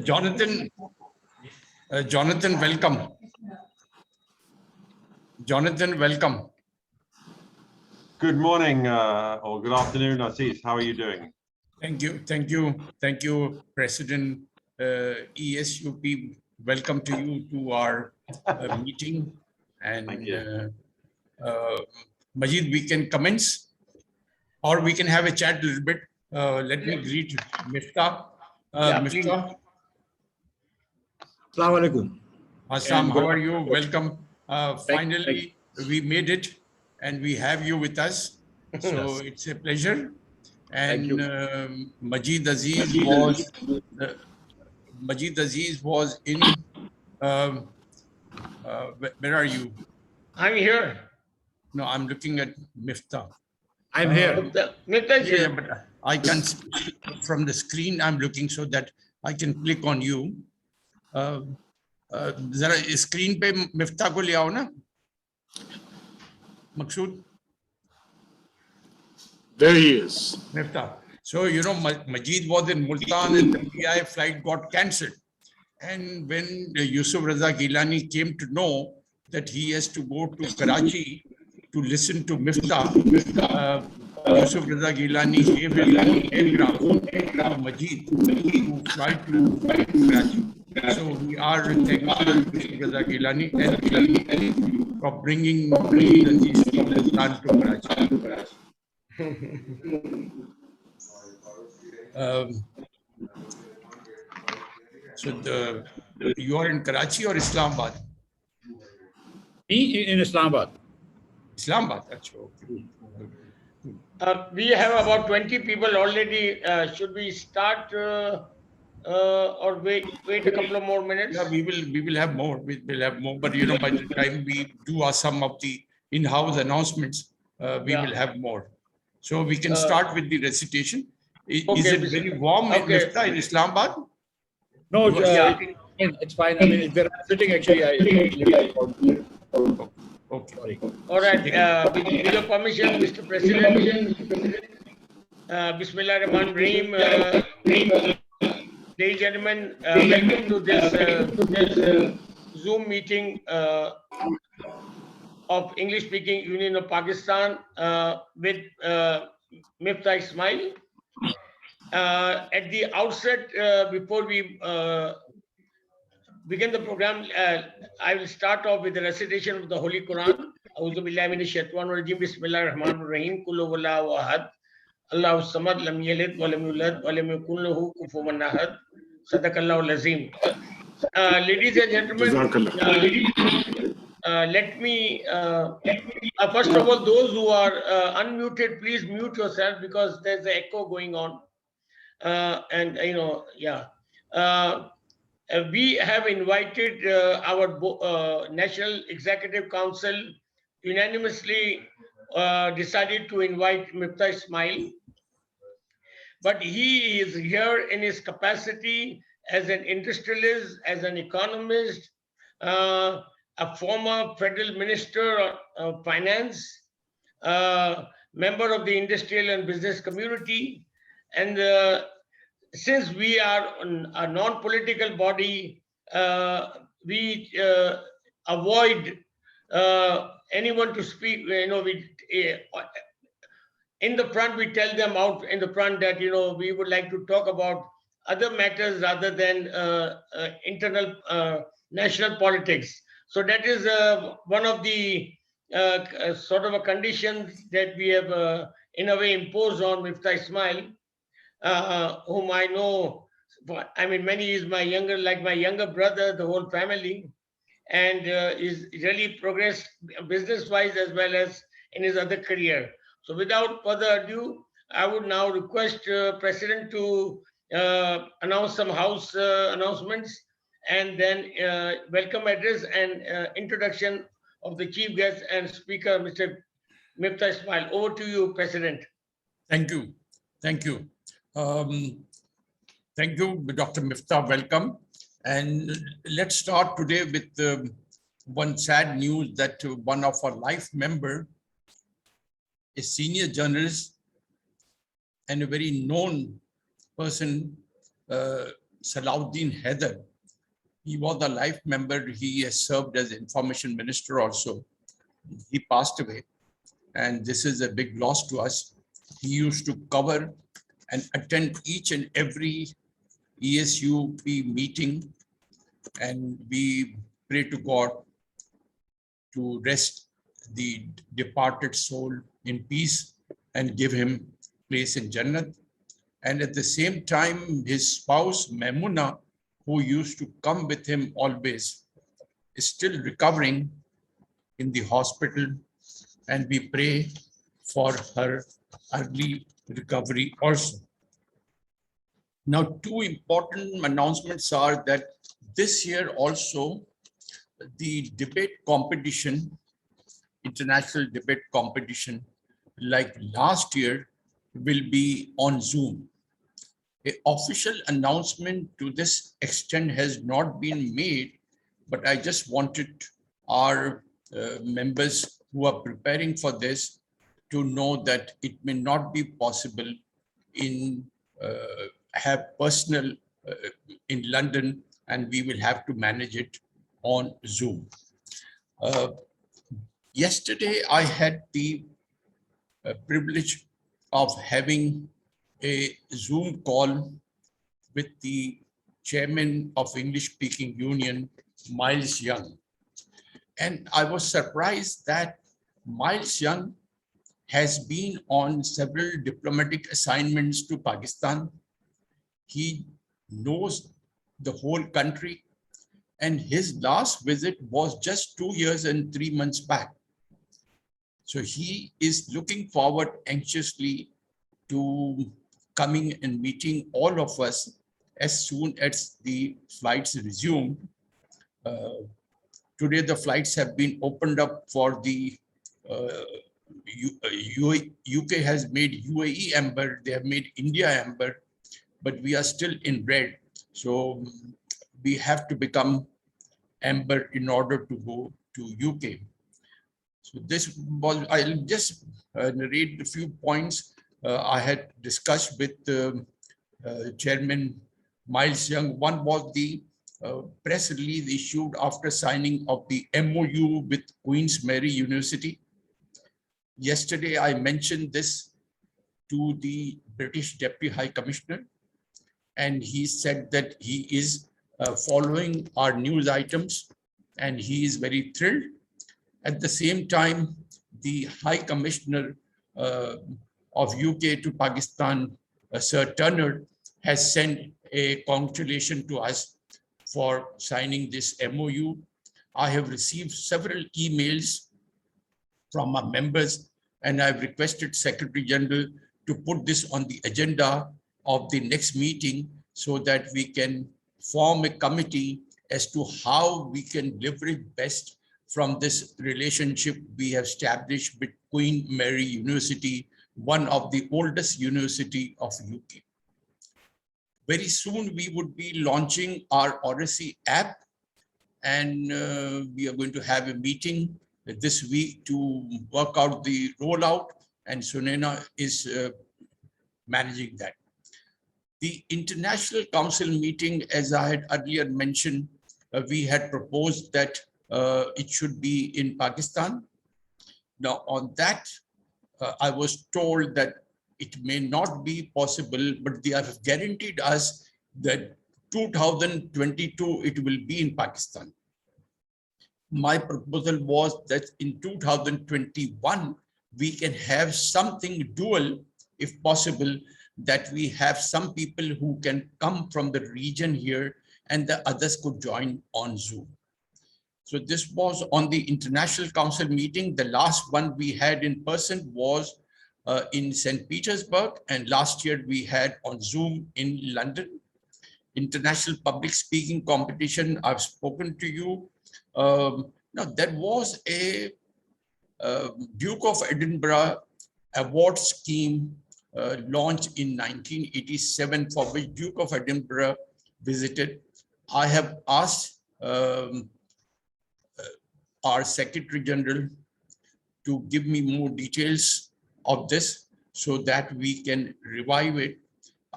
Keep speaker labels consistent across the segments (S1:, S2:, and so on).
S1: Jonathan, Jonathan, welcome. Jonathan, welcome.
S2: Good morning or good afternoon, Aziz. How are you doing?
S1: Thank you, President ESUP. Welcome to you to our meeting.
S2: Thank you.
S1: And Majid, we can commence or we can have a chat a little bit. Let me greet Miftah. Miftah.
S3: Assalamu alaikum.
S1: Assam, how are you? Welcome. Finally, we made it and we have you with us. So it's a pleasure. And Majid Aziz was in, where are you?
S4: I'm here.
S1: No, I'm looking at Miftah.
S3: I'm here.
S4: Miftah is
S1: Yeah,
S4: here.
S1: but I can see from the screen, I'm looking so that I can click on you. Zara screen pe Miftah ko le aao na. Maqsood.
S5: There he is.
S1: Miftah. So, you know, Majid was in Multan and the PI flight got cancelled. And when Yusuf Raza Gilani came to know that he has to go to Karachi to listen to Miftah, Yusuf Raza Gilani gave him own aircraft, Majid, to fly to Karachi. So we are thankful to Yusuf Raza Gilani and for bringing Aziz from Multan to Karachi. So you are in Karachi or Islamabad?
S3: Me in Islamabad.
S1: Islamabad, that's okay.
S4: We have about 20 people already. Should we start or wait a couple of more minutes?
S1: Yeah, we will have more. We will have more. But you know, by the time we do some of the in-house announcements, we will have more. So we can start with the recitation. Is it very warm in Miftah in Islamabad?
S3: No, it's fine. I mean, where I'm sitting actually,
S1: Okay.
S3: Sorry.
S4: All right. With your permission, Mr. President. Bismillah Rahman Rahim. Ladies and gentlemen, welcome to this Zoom meeting of English-speaking Union of Pakistan with Miftah Ismail. At the outset, before we begin the program, I will start off with the recitation of the Holy Quran. A'udhu billahi minash shaitanir rajim. Bismillahir rahmanir rahim. Qul huwallahu ahad. Allahu samad. Lam yalid wa lam yulad wa lam yakul lahu kufuwan ahad. Sadaqallahu al-azim. Ladies and gentlemen, let me first of all, those who are unmuted, please mute yourself because there's an echo going on. And you know, we have invited our National Executive Council unanimously decided to invite Miftah Ismail, but he is here in his capacity as an industrialist, as an economist, a former federal minister of finance, member of the industrial and business community. And since we are a non-political body, we avoid anyone to speak. You know, in the front, we tell them out in the front that, you know, we would like to talk about other matters rather than internal national politics. So that is one of the sort of a conditions that we have in a way imposed on Miftah Ismail, whom I know, I mean, many is my younger brother, the whole family, and is really progressed business-wise as well as in his other career. So without further ado, I would now request President to announce some house announcements and then welcome address and introduction of the chief guest and speaker, Mr. Miftah Ismail. Over to you, President.
S1: Thank you. Thank you. Thank you, Dr. Miftah. Welcome. And let's start today with one sad news that one of our life member, a senior journalist and a very known person, Salahuddin Haider. He was a life member. He has served as information minister also. He passed away, and this is a big loss to us. He used to cover and attend each and every ESUP meeting, and we pray to God to rest the departed soul in peace and give him place in Jannat. And at the same time, his spouse Maimuna, who used to come with him always, is still recovering in the hospital, and we pray for her early recovery also. Now, two important announcements are that this year also the debate competition, international debate competition, like last year, will be on Zoom. An official announcement to this extent has not been made, but I just wanted our members who are preparing for this to know that it may not be possible in have personal in London, and we will have to manage it on Zoom. Yesterday, I had the privilege of having a Zoom call with the chairman of English Speaking Union, Miles Young. And I was surprised that Miles Young has been on several diplomatic assignments to Pakistan. He knows the whole country, and his last visit was just 2 years and 3 months back. So he is looking forward anxiously to coming and meeting all of us as soon as the flights resume. Today, the flights have been opened up for the UK has made UAE amber, they have made India amber, but we are still in red. So we have to become amber in order to go to UK. So this was, I'll just narrate a few points I had discussed with Chairman Miles Young. One was the press release issued after signing of the MOU with Queen's Mary University. Yesterday, I mentioned this to the British Deputy High Commissioner, and he said that he is following our news items, and he is very thrilled. At the same time, the High Commissioner of UK to Pakistan, Sir Turner, has sent a congratulation to us for signing this MOU. I have received several emails from our members, and I've requested Secretary General to put this on the agenda of the next meeting so that we can form a committee as to how we can leverage best from this relationship we have established with Queen Mary University, one of the oldest university of UK. Very soon we would be launching our Odyssey app, and we are going to have a meeting this week to work out the rollout, and Sunena is managing that. The International Council meeting, as I had earlier mentioned, we had proposed that it should be in Pakistan. Now on that, I was told that it may not be possible, but they have guaranteed us that 2022, it will be in Pakistan. My proposal was that in 2021, we can have something dual, if possible, that we have some people who can come from the region here and the others could join on Zoom. So this was on the International Council meeting. The last one we had in person was in St. Petersburg, and last year we had on Zoom in London. International Public Speaking Competition, I've spoken to you. Now, there was a Duke of Edinburgh award scheme launched in 1987, for which Duke of Edinburgh visited. I have asked our Secretary General to give me more details of this so that we can revive it.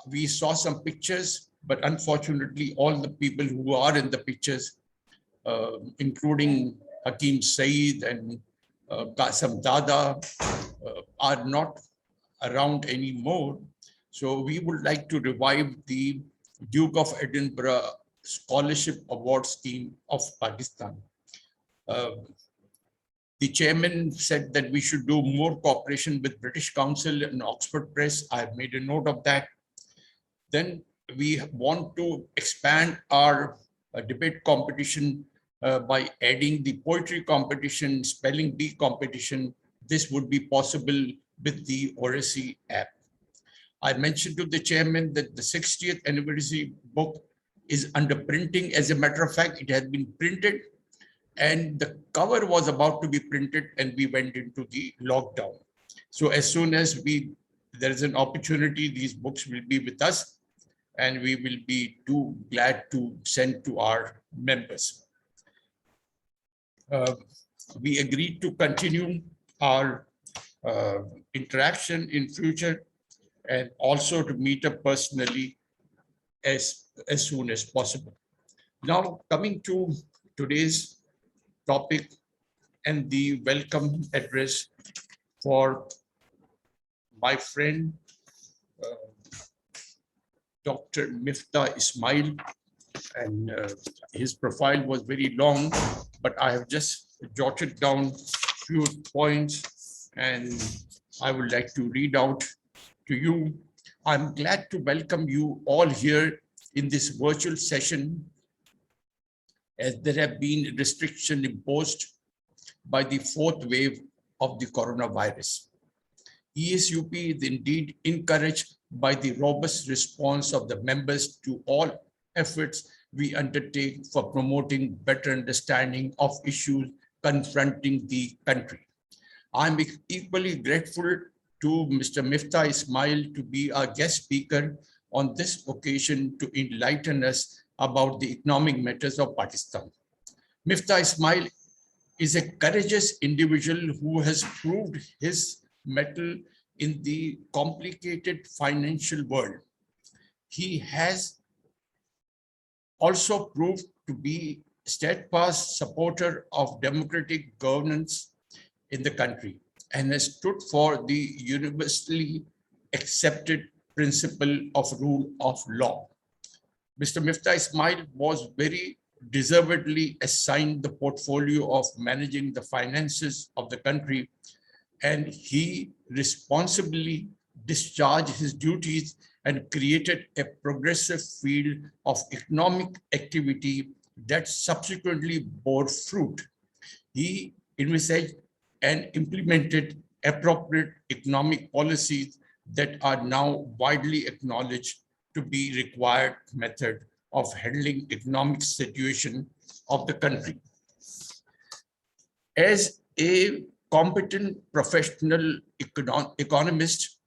S1: We saw some pictures but unfortunately, all the people who are in the pictures, including Hakim Saeed and Qasim Dada, are not around anymore. So we would like to revive the Duke of Edinburgh Scholarship Award Scheme of Pakistan. The chairman said that we should do more cooperation with British Council and Oxford Press. I've made a note of that. Then we want to expand our debate competition by adding the poetry competition, spelling bee competition. This would be possible with the Oracy app. I mentioned to the chairman that the 60th anniversary book is under printing. As a matter of fact, it has been printed and the cover was about to be printed and we went into the lockdown. So as soon as there is an opportunity, these books will be with us and we will be too glad to send to our members. We agreed to continue our interaction in future and also to meet up personally as soon as possible. Now coming to today's topic and the welcome address for my friend, Dr. Miftah Ismail. And his profile was very long, but I have just jotted down a few points and I would like to read out to you. I'm glad to welcome you all here in this virtual session, as there have been restrictions imposed by the fourth wave of the coronavirus. ESUP is indeed encouraged by the robust response of the members to all efforts we undertake for promoting better understanding of issues confronting the country. I'm equally grateful to Mr. Miftah Ismail to be our guest speaker on this occasion to enlighten us about the economic matters of Pakistan. Miftah Ismail is a courageous individual who has proved his mettle in the complicated financial world. He has also proved to be a steadfast supporter of democratic governance in the country and has stood for the universally accepted principle of rule of law. Mr. Miftah Ismail was very deservedly assigned the portfolio of managing the finances of the country, and he responsibly discharged his duties and created a progressive field of economic activity that subsequently bore fruit. He envisaged and implemented appropriate economic policies that are now widely acknowledged to be required method of handling economic situation of the country. As a competent professional economist,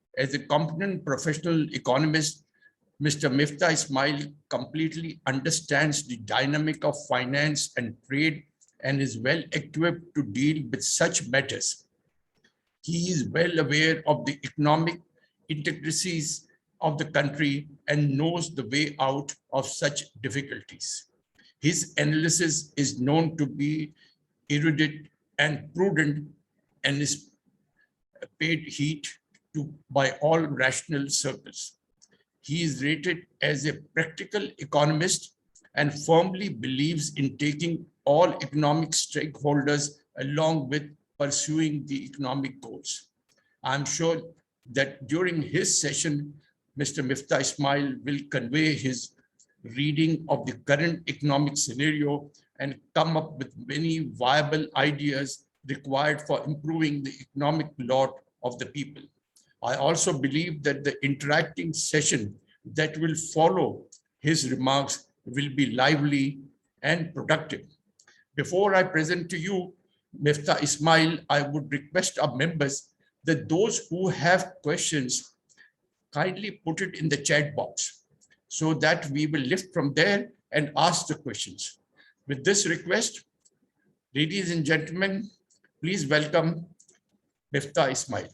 S1: Mr. Miftah Ismail completely understands the dynamic of finance and trade and is well equipped to deal with such matters. He is well aware of the economic intricacies of the country and knows the way out of such difficulties. His analysis is known to be erudite and prudent and is paid heed to by all rational circles. He is rated as a practical economist and firmly believes in taking all economic stakeholders along with pursuing the economic goals. I'm sure that during his session, Mr. Miftah Ismail will convey his reading of the current economic scenario and come up with many viable ideas required for improving the economic lot of the people. I also believe that the interacting session that will follow his remarks will be lively and productive. Before I present to you Miftah Ismail, I would request our members that those who have questions kindly put it in the chat box so that we will lift from there and ask the questions. With this request, ladies and gentlemen, please welcome Miftah Ismail.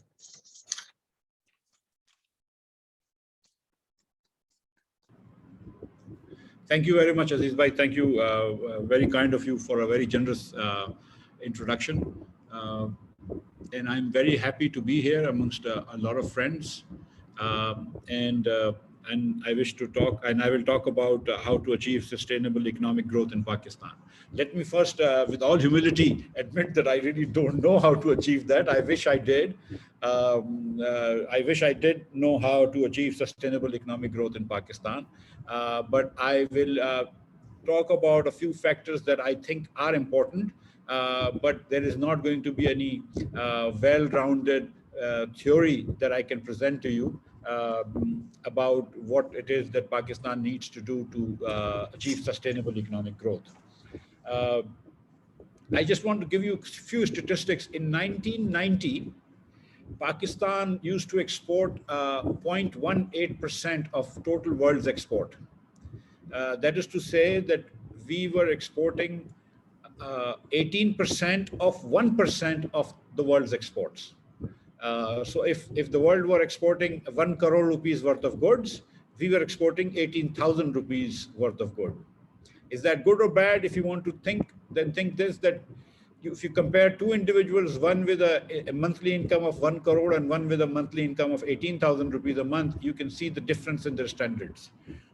S3: Thank you very much, Aziz Bhai. Thank you. Very kind of you for a very generous introduction. And I'm very happy to be here amongst a lot of friends. And I wish to talk, and I will talk about how to achieve sustainable economic growth in Pakistan. Let me first, with all humility, admit that I really don't know how to achieve that. I wish I did. I wish I did know how to achieve sustainable economic growth in Pakistan. But I will talk about a few factors that I think are important, but there is not going to be any well-rounded theory that I can present to you about what it is that Pakistan needs to do to achieve sustainable economic growth. Uh, I just want to give you a few statistics. In 1990, Pakistan used to export 0.18% of total world's export. That is to say that we were exporting 18% of 1% of the world's exports. So if the world were exporting 1 crore rupees worth of goods, we were exporting 18,000 rupees worth of goods. Is that good or bad? If you want to think, then think this, that if you compare two individuals, one with a monthly income of 1 crore and one with a monthly income of 18,000 rupees a month, you can see the difference in their standards.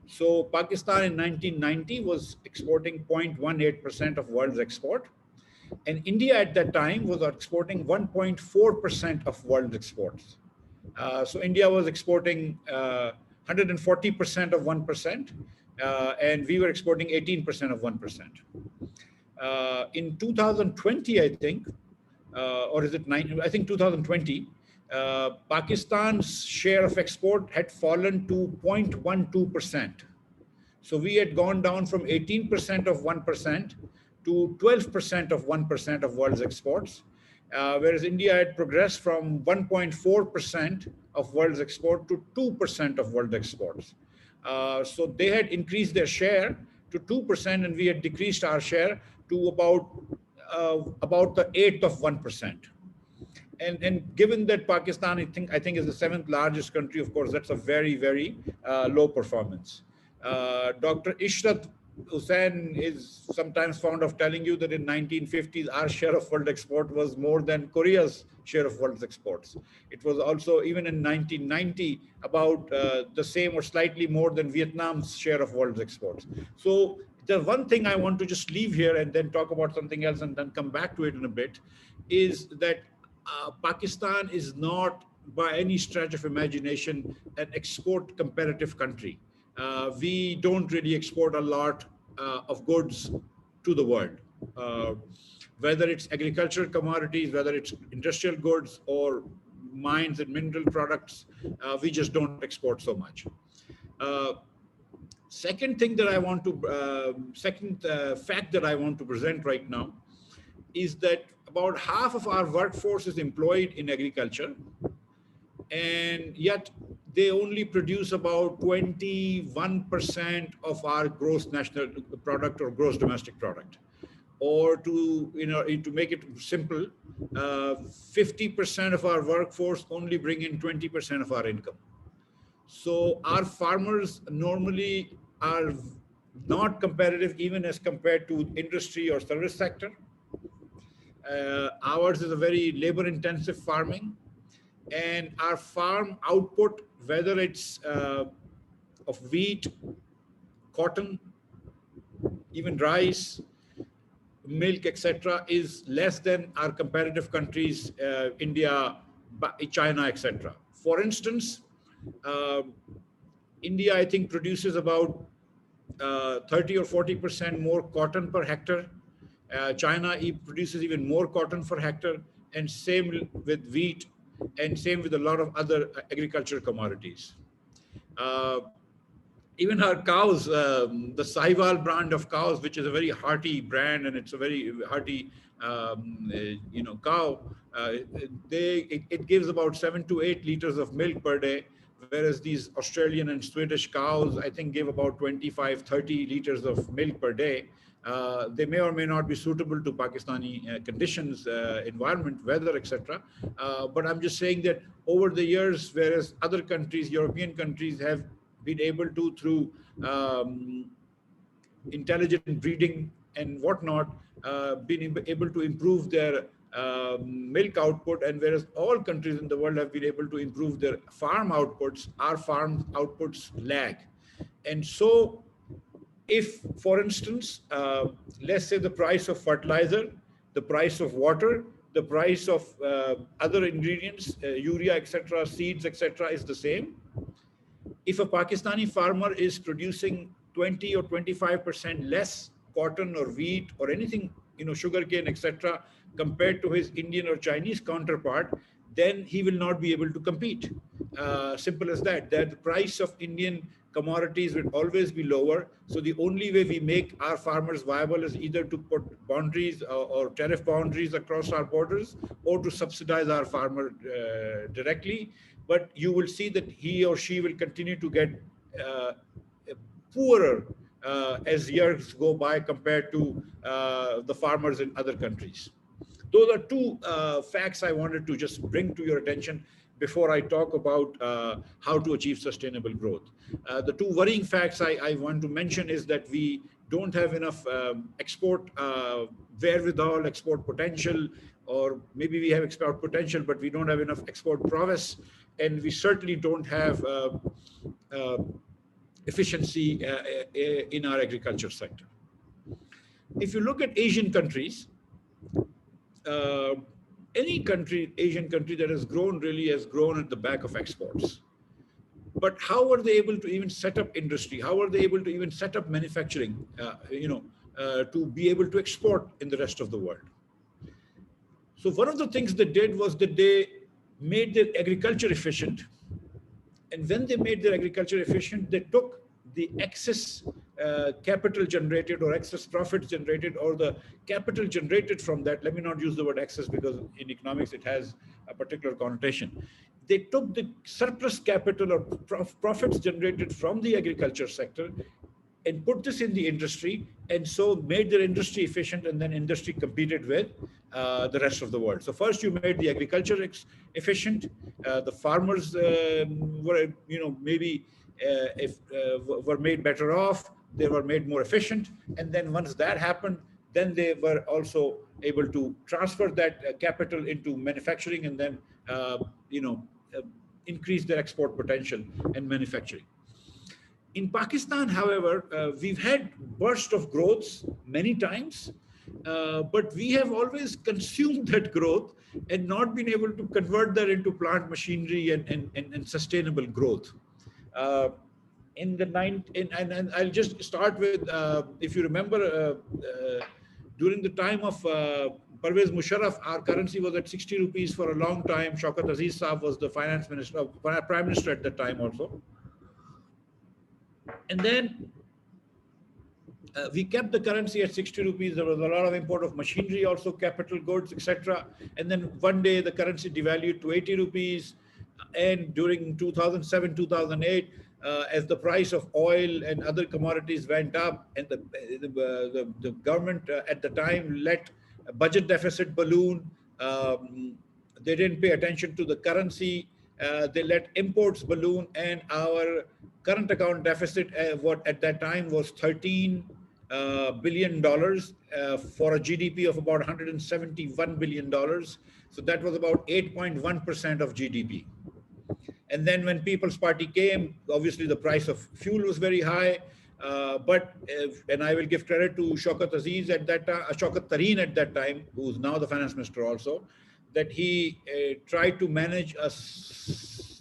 S3: So Pakistan in 1990 was exporting 0.18% of world's export. And India at that time was exporting 1.4% of world exports. So India was exporting 140% of 1%, and we were exporting 18% of 1%. In 2020, I think, or is it I think 2020, Pakistan's share of export had fallen to 0.12%. So we had gone down from 18% of 1% to 12% of 1% of world's exports, whereas India had progressed from 1.4% of world's export to 2% of world exports. So they had increased their share to 2%, and we had decreased our share to about the eighth of 1%. And given that Pakistan, I think is the seventh largest country, of course, that's a very, very low performance. Dr. Ishrat Hussain is sometimes fond of telling you that in 1950s, our share of world export was more than Korea's share of world's exports. It was also, even in 1990, about the same or slightly more than Vietnam's share of world's exports. So the one thing I want to just leave here and then talk about something else and then come back to it in a bit is that Pakistan is not, by any stretch of imagination, an export competitive country. We don't really export a lot of goods to the world, whether it's agricultural commodities, whether it's industrial goods or mines and mineral products, we just don't export so much. Second thing that I want to, fact that I want to present right now is that about half of our workforce is employed in agriculture, and yet they only produce about 21% of our gross national product or gross domestic product. Or to make it simple, 50% of our workforce only bring in 20% of our income. So our farmers normally are not competitive even as compared to industry or service sector. Ours is a very labor-intensive farming, and our farm output, whether it's of wheat, cotton, even rice, milk, etc., is less than our competitive countries, India, China, etc. For instance, India, I think, produces about 30 or 40% more cotton per hectare. China produces even more cotton per hectare, and same with wheat, and same with a lot of other agricultural commodities. Even our cows, the Sahiwal brand of cows, which is a very hearty brand, and it's a very hearty, cow, it gives about 7 to 8 liters of milk per day, whereas these Australian and Swedish cows, I think, give about 25, 30 liters of milk per day. They may or may not be suitable to Pakistani conditions, environment, weather, etc. But I'm just saying that over the years, whereas other countries, European countries, have been able to, through intelligent breeding and whatnot, been able to improve their milk output, and whereas all countries in the world have been able to improve their farm outputs, our farm outputs lag. And so if, for instance, let's say the price of fertilizer, the price of water, the price of other ingredients, urea, etc., seeds, etc., is the same. If a Pakistani farmer is producing 20 or 25% less cotton or wheat or anything, sugarcane, etc., compared to his Indian or Chinese counterpart, then he will not be able to compete. Simple as that. That the price of Indian commodities will always be lower. So the only way we make our farmers viable is either to put boundaries or tariff boundaries across our borders, or to subsidize our farmer directly. But you will see that he or she will continue to get poorer as years go by compared to the farmers in other countries. Those are two facts I wanted to just bring to your attention before I talk about how to achieve sustainable growth. The two worrying facts I want to mention is that we don't have enough export wherewithal, export potential, or maybe we have export potential, but we don't have enough export prowess, and we certainly don't have efficiency in our agriculture sector. If you look at Asian countries, any country, Asian country that has grown really has grown at the back of exports. But how are they able to even set up industry? How are they able to even set up manufacturing, to be able to export in the rest of the world? So one of the things they did was that they made their agriculture efficient. And when they made their agriculture efficient, they took the excess capital generated or excess profits generated or the capital generated from that. Let me not use the word excess because in economics it has a particular connotation. They took the surplus capital or profits generated from the agriculture sector and put this in the industry, and so made their industry efficient, and then industry competed with the rest of the world. So first you made the agriculture efficient. The farmers were, maybe were made better off. They were made more efficient, and then once that happened, then they were also able to transfer that capital into manufacturing, and then increase their export potential and manufacturing. In Pakistan, however, we've had bursts of growth many times, but we have always consumed that growth and not been able to convert that into plant machinery and sustainable growth. And I'll just start with, if you remember, during the time of Parvez Musharraf, our currency was at 60 rupees for a long time. Shaukat Aziz Saab was the finance minister, prime minister at that time also. And then we kept the currency at 60 rupees. There was a lot of import of machinery, also capital goods, etc. And then one day the currency devalued to 80 rupees. And during 2007, 2008, as the price of oil and other commodities went up, and the government at the time let a budget deficit balloon, they didn't pay attention to the currency. They let imports balloon, and our current account deficit, what at that time was $13 billion for a GDP of about $171 billion. So that was about 8.1% of GDP. And then when People's Party came, obviously the price of fuel was very high. And I will give credit to Shaukat Aziz at that time, Shaukat Tareen at that time, who's now the finance minister also, that he tried to manage a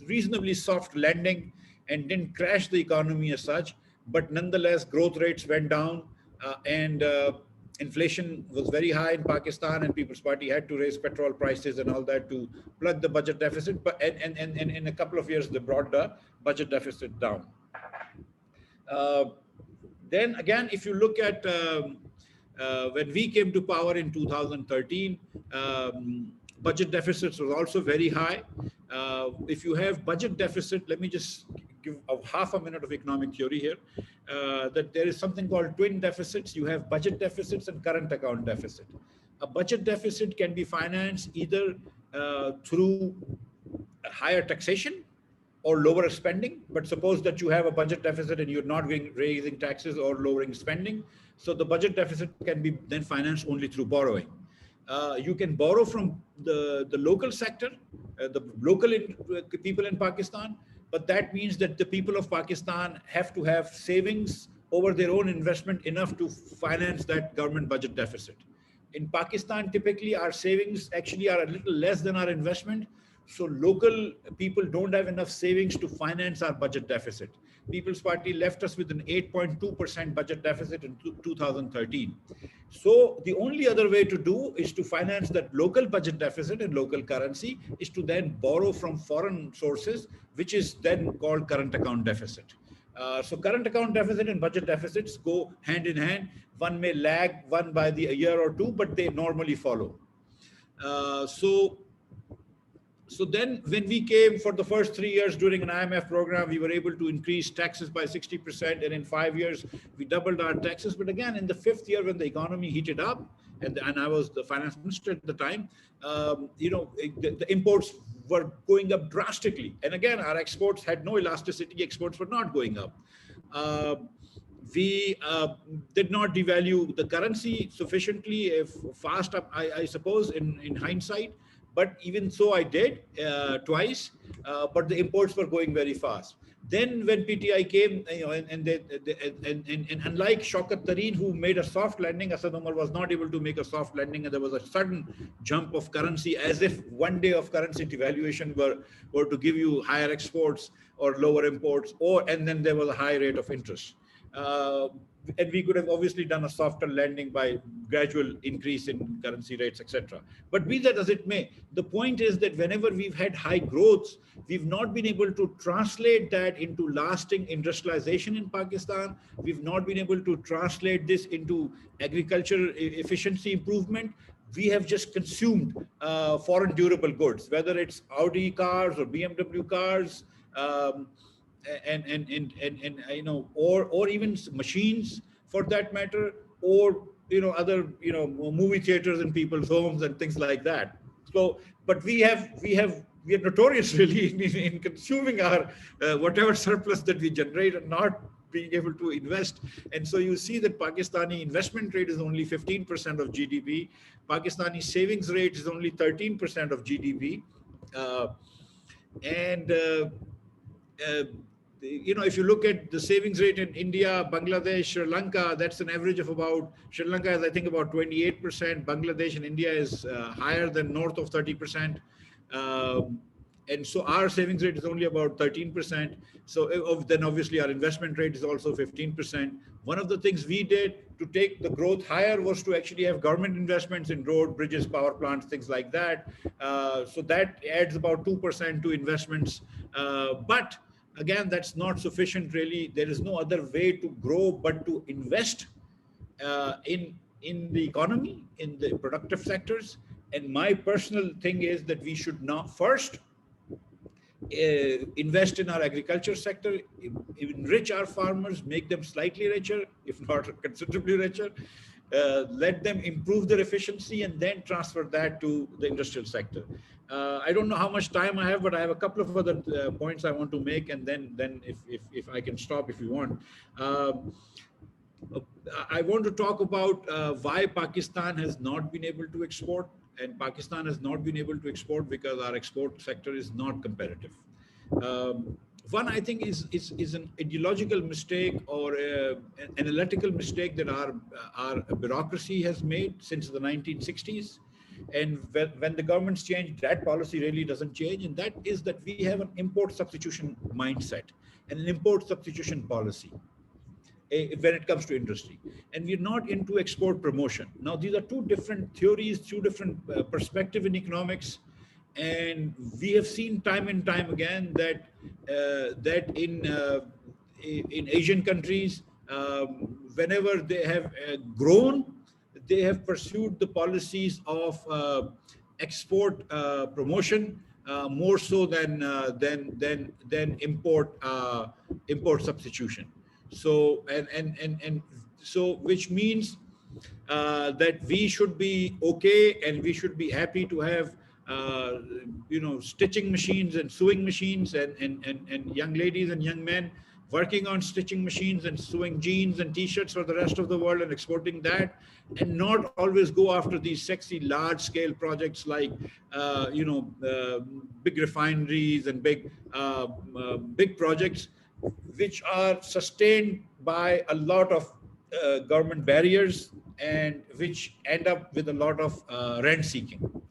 S3: reasonably soft landing and didn't crash the economy as such. But nonetheless, growth rates went down and inflation was very high in Pakistan, and People's Party had to raise petrol prices and all that to plug the budget deficit. But and in a couple of years, they brought the budget deficit down. Then again, if you look at when we came to power in 2013, budget deficits were also very high. If you have budget deficit, let me just give half a minute of economic theory here, that there is something called twin deficits. You have budget deficits and current account deficit. A budget deficit can be financed either through higher taxation or lower spending. But suppose that you have a budget deficit and you're not raising taxes or lowering spending. So the budget deficit can be then financed only through borrowing. You can borrow from the local sector, the local people in Pakistan, but that means that the people of Pakistan have to have savings over their own investment enough to finance that government budget deficit. In Pakistan, typically our savings actually are a little less than our investment. So local people don't have enough savings to finance our budget deficit. People's Party left us with an 8.2% budget deficit in 2013. So the only other way to do is to finance that local budget deficit in local currency is to then borrow from foreign sources, which is then called current account deficit. So current account deficit and budget deficits go hand in hand. One may lag one by a year or two, but they normally follow. So then when we came for the first 3 years during an IMF program, we were able to increase taxes by 60%. And in 5 years, we doubled our taxes. But again, in the 5th year, when the economy heated up, and I was the finance minister at the time, the imports were going up drastically. And again, our exports had no elasticity. Exports were not going up. We did not devalue the currency sufficiently fast up, I suppose, in hindsight. But even so, I did twice, but the imports were going very fast. Then when PTI came, and unlike Shaukat Tareen, who made a soft landing, Asad Umar was not able to make a soft landing, and there was a sudden jump of currency, as if one day of currency devaluation were to give you higher exports or lower imports, and then there was a high rate of interest. And we could have obviously done a softer landing by gradual increase in currency rates, etc. But be that as it may, the point is that whenever we've had high growths, we've not been able to translate that into lasting industrialization in Pakistan. We've not been able to translate this into agricultural efficiency improvement. We have just consumed foreign durable goods, whether it's Audi cars or BMW cars, or even machines for that matter, or other movie theaters in people's homes and things like that. So, but we are notorious really in consuming our whatever surplus that we generate and not being able to invest. And so you see that Pakistani investment rate is only 15% of GDP. Pakistani savings rate is only 13% of GDP. If you look at the savings rate in India, Bangladesh, Sri Lanka, that's an average of about, Sri Lanka is I think about 28%, Bangladesh and India is higher than north of 30%. And so our savings rate is only about 13%. So then obviously our investment rate is also 15%. One of the things we did to take the growth higher was to actually have government investments in road, bridges, power plants, things like that. So that adds about 2% to investments. But again, that's not sufficient really. There is no other way to grow but to invest in the economy, in the productive sectors. And my personal thing is that we should not first invest in our agriculture sector, enrich our farmers, make them slightly richer, if not considerably richer, let them improve their efficiency, and then transfer that to the industrial sector. I don't know how much time I have, but I have a couple of other points I want to make, and then if I can stop if you want. I want to talk about why Pakistan has not been able to export. And Pakistan has not been able to export because our export sector is not competitive. One, I think, is an ideological mistake or an analytical mistake that our bureaucracy has made since the 1960s. And when the governments change, that policy really doesn't change. And that is that we have an import substitution mindset and an import substitution policy when it comes to industry, and we're not into export promotion. Now, these are two different theories, two different perspectives in economics, and we have seen time and time again that in Asian countries, whenever they have grown, they have pursued the policies of export promotion more so than import substitution. So so which means that we should be okay and we should be happy to have stitching machines and sewing machines, and young ladies and young men working on stitching machines and sewing jeans and t-shirts for the rest of the world and exporting that, and not always go after these sexy large scale projects like big refineries and big projects which are sustained by a lot of government barriers and which end up with a lot of rent seeking.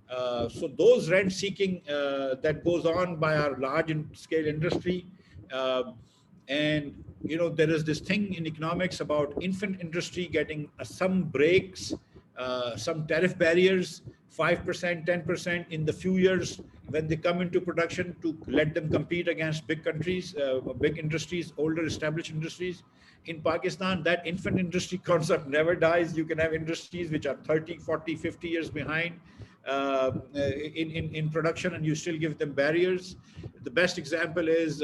S3: So those rent seeking that goes on by our large scale industry, and there is this thing in economics about infant industry getting some breaks, some tariff barriers, 5%, 10% in the few years when they come into production, to let them compete against big countries, big industries, older established industries. In Pakistan, that infant industry concept never dies. You can have industries which are 30, 40, 50 years behind in production, and you still give them barriers. The best example is,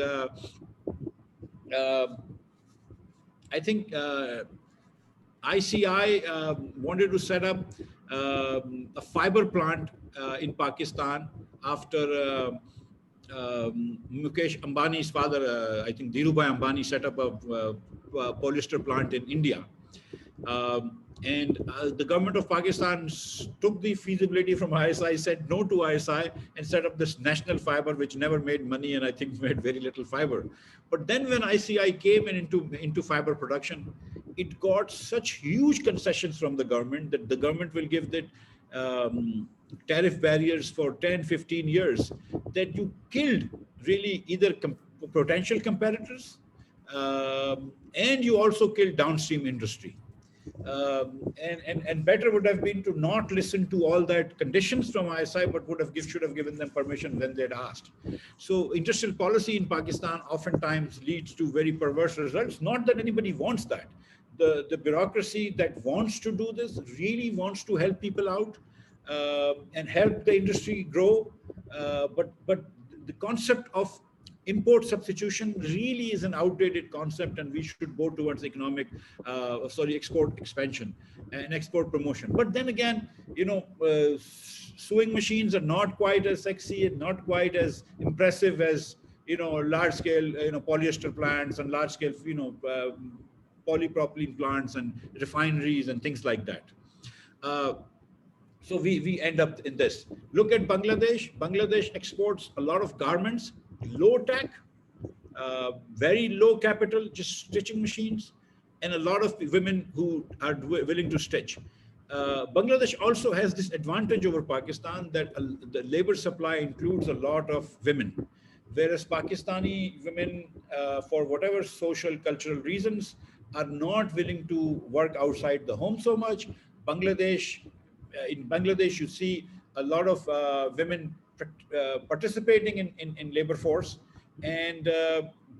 S3: I think ICI wanted to set up a fiber plant in Pakistan after Mukesh Ambani's father, I think Dhirubhai Ambani, set up a polyester plant in India. And the government of Pakistan took the feasibility from ISI, said no to ISI, and set up this national fiber, which never made money and I think made very little fiber. But then when ICI came into fiber production, it got such huge concessions from the government that the government will give that tariff barriers for 10, 15 years, that you killed really either potential competitors and you also killed downstream industry. And better would have been to not listen to all that conditions from ISI, but should have given them permission when they'd asked. So industrial policy in Pakistan oftentimes leads to very perverse results. Not that anybody wants that. The bureaucracy that wants to do this really wants to help people out and help the industry grow. But the concept of import substitution really is an outdated concept, and we should go towards export expansion and export promotion. But then again, sewing machines are not quite as sexy and not quite as impressive as large scale polyester plants and large scale polypropylene plants and refineries and things like that. So we end up in this. Look at Bangladesh. Bangladesh exports a lot of garments, low tech, very low capital, just stitching machines, and a lot of women who are willing to stitch. Bangladesh also has this advantage over Pakistan that the labor supply includes a lot of women, whereas Pakistani women, for whatever social, cultural reasons, are not willing to work outside the home so much. In Bangladesh, you see a lot of women participating in labor force, and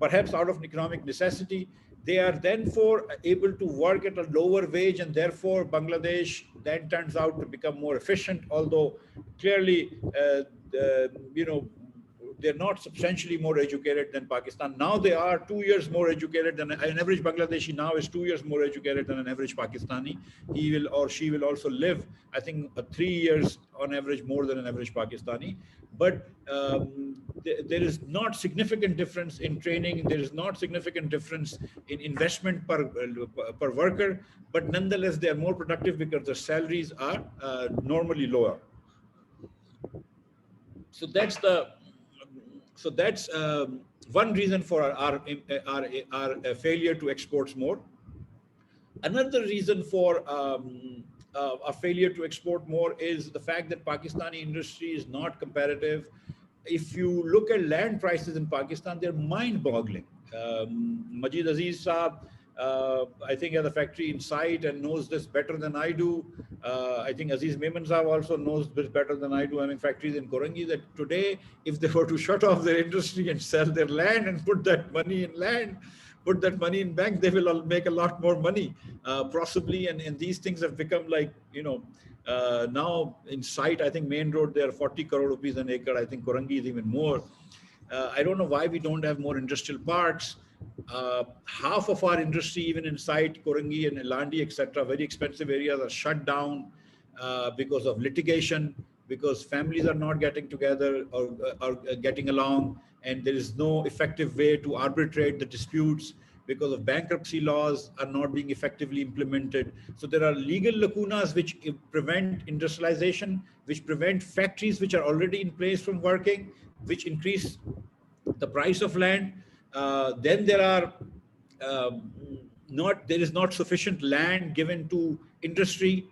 S3: perhaps out of economic necessity, they are therefore able to work at a lower wage, and therefore Bangladesh then turns out to become more efficient, although clearly they're not substantially more educated than Pakistan. Now they are 2 years more educated than an average Bangladeshi. Now is 2 years more educated than an average Pakistani. He will or she will also live, I think, 3 years on average more than an average Pakistani. But there is not significant difference in training. There is not significant difference in investment per worker. But nonetheless, they are more productive because their salaries are normally lower. So that's one reason for our failure to export more. Another reason for our failure to export more is the fact that Pakistani industry is not competitive. If you look at land prices in Pakistan, they're mind-boggling. Majid Aziz Saab, I think, has a factory in sight and knows this better than I do. I think Aziz Memon Saab also knows this better than I do. Having factories in Korangi, that today, if they were to shut off their industry and sell their land and put that money in land, put that money in bank, they will make a lot more money, possibly. And these things have become like, now in sight, I think main road, there are 40 crore rupees an acre. I think Korangi is even more. I don't know why we don't have more industrial parks. Half of our industry, even inside Korangi and Elandi, etc., very expensive areas, are shut down because of litigation. because families are not getting together or getting along, and there is no effective way to arbitrate the disputes because of bankruptcy laws are not being effectively implemented. So there are legal lacunas which prevent industrialization, which prevent factories which are already in place from working, which increase the price of land. Then there are there is not sufficient land given to industry.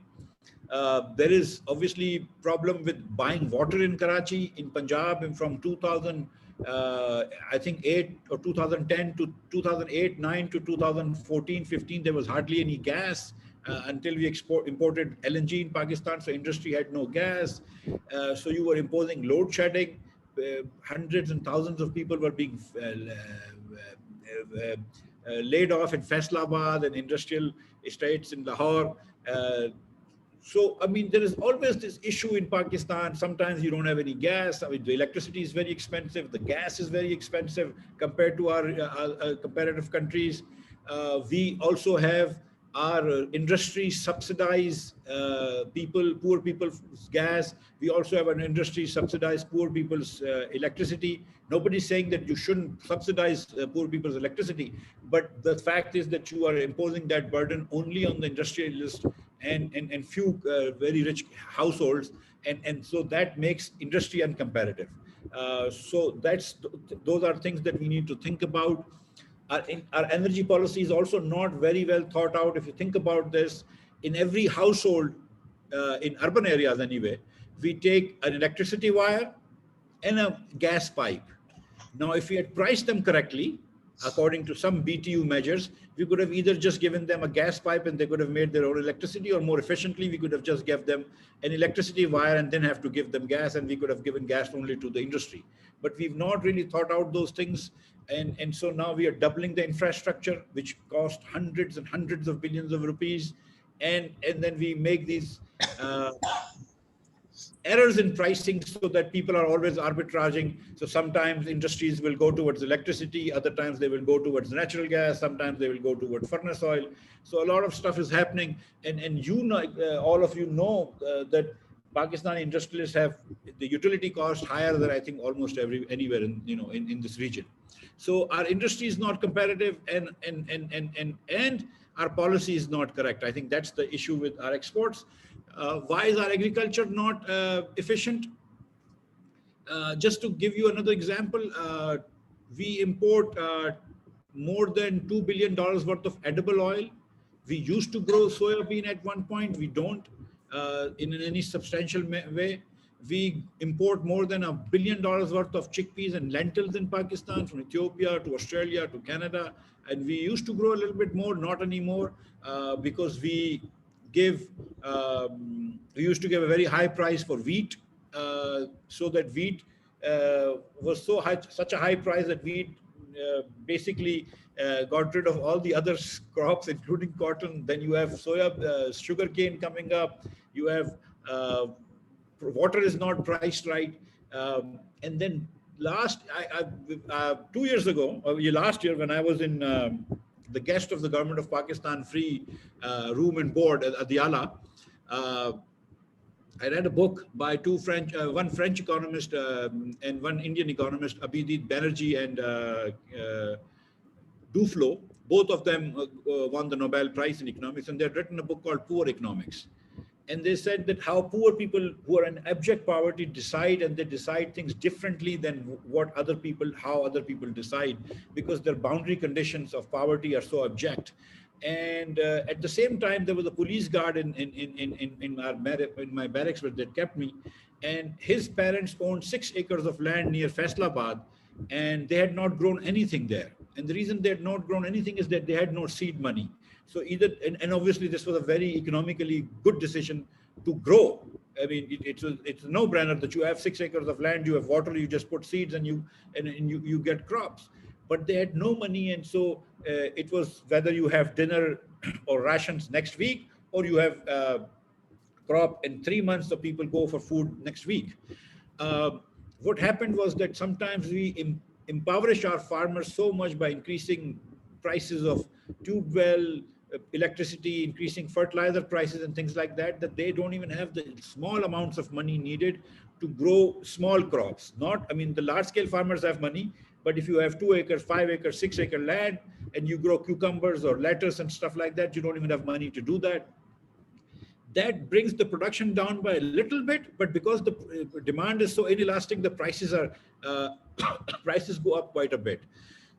S3: There is obviously problem with buying water in Karachi, in Punjab, and from 2000, I think 8 or 2010 to 2008, 9 to 2014, 15, there was hardly any gas until we imported LNG in Pakistan. So industry had no gas. So you were imposing load shedding. Hundreds and thousands of people were being laid off in Faisalabad and industrial estates in Lahore. So, I mean, there is always this issue in Pakistan. Sometimes you don't have any gas. I mean, the electricity is very expensive. The gas is very expensive compared to our comparative countries. We also have our industry subsidize poor people's gas. We also have an industry subsidize poor people's electricity. Nobody's saying that you shouldn't subsidize poor people's electricity, but the fact is that you are imposing that burden only on the industrialist and few very rich households, and so that makes industry uncompetitive. So those are things that we need to think about. Our energy policy is also not very well thought out. If you think about this, in every household, in urban areas anyway, we take an electricity wire and a gas pipe. Now, if we had priced them correctly, according to some BTU measures, we could have either just given them a gas pipe and they could have made their own electricity, or more efficiently, we could have just given them an electricity wire and then have to give them gas, and we could have given gas only to the industry. But we've not really thought out those things. And so now we are doubling the infrastructure, which cost hundreds and hundreds of billions of rupees. And then we make these errors in pricing so that people are always arbitraging. So sometimes industries will go towards electricity, other times they will go towards natural gas, sometimes they will go towards furnace oil. So a lot of stuff is happening. And you know, all of you know that Pakistani industrialists have the utility cost higher than I think almost anywhere in this region. So our industry is not competitive, and our policy is not correct. I think that's the issue with our exports. Why is our agriculture not efficient? Just to give you another example, we import more than $2 billion worth of edible oil. We used to grow soybean at one point. We don't in any substantial way. We import more than $1 billion worth of chickpeas and lentils in Pakistan, from Ethiopia to Australia to Canada. And we used to grow a little bit more, not anymore, because we used to give a very high price for wheat, so that wheat was such a high price that wheat basically got rid of all the other crops, including cotton. Then you have sugarcane coming up. You have water is not priced right. And then 2 years ago, or last year, when I was in the guest of the government of Pakistan free room and board at Adiala, I read a book by one French economist and one Indian economist, Abhijit Banerjee and Duflo. Both of them won the Nobel Prize in economics, and they had written a book called Poor Economics. And they said that how poor people who are in abject poverty decide, and they decide things differently than how other people decide, because their boundary conditions of poverty are so abject. And at the same time, there was a police guard in my barracks where they kept me, and his parents owned 6 acres of land near Faisalabad, and they had not grown anything there. And the reason they had not grown anything is that they had no seed money. So and obviously this was a very economically good decision to grow. I mean, it's a no-brainer that you have 6 acres of land, you have water, you just put seeds and you get crops. But they had no money, and so it was whether you have dinner or rations next week, or you have crop in 3 months, the people go for food next week. What happened was that sometimes we impoverish our farmers so much by increasing prices of tube well, electricity, increasing fertilizer prices and things like that, that they don't even have the small amounts of money needed to grow small crops. Not, I mean, the large scale farmers have money, but if you have 2 acres, 5 acres, 6 acre land, and you grow cucumbers or lettuce and stuff like that, you don't even have money to do that. That brings the production down by a little bit, but because the demand is so inelastic, the prices are prices go up quite a bit.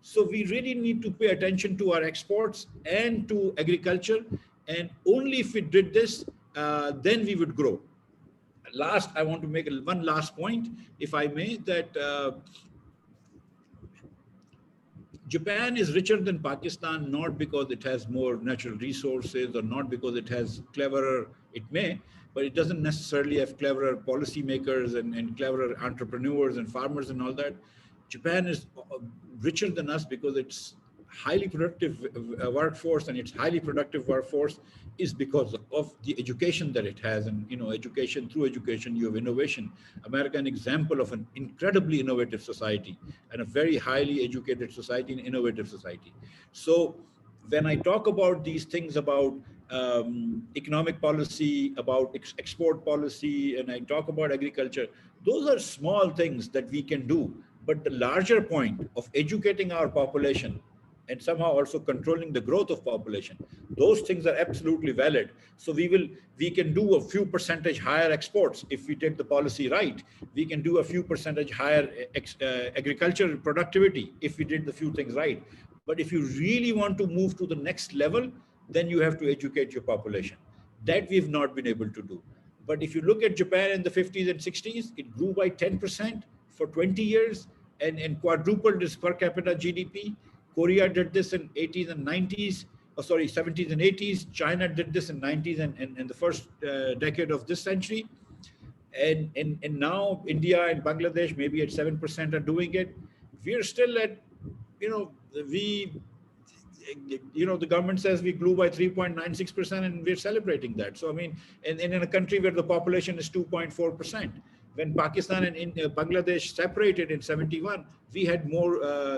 S3: So we really need to pay attention to our exports and to agriculture, and only if we did this, then we would grow. Last, I want to make one last point, if I may, that Japan is richer than Pakistan, not because it has more natural resources or not because it has cleverer, it may, but it doesn't necessarily have cleverer policymakers and cleverer entrepreneurs and farmers and all that. Japan is richer than us because it's highly productive workforce, and its highly productive workforce is because of the education that it has. And education, through education you have innovation. America, an example of an incredibly innovative society and a very highly educated society and innovative society. So when I talk about these things about economic policy, about export policy, and I talk about agriculture, those are small things that we can do. But the larger point of educating our population and somehow also controlling the growth of population, those things are absolutely valid. So we can do a few percentage higher exports if we take the policy right. We can do a few percentage higher agricultural productivity if we did the few things right. But if you really want to move to the next level, then you have to educate your population. That we've not been able to do. But if you look at Japan in the 50s and 60s, it grew by 10% for 20 years and quadrupled its per capita GDP. Korea did this in 80s and 90s, 70s and 80s. China did this in 90s and the first decade of this century. And now India and Bangladesh, maybe at 7% are doing it. We're still at, the government says we grew by 3.96% and we're celebrating that. So, I mean, in a country where the population is 2.4%, when Pakistan and Bangladesh separated in 71, we had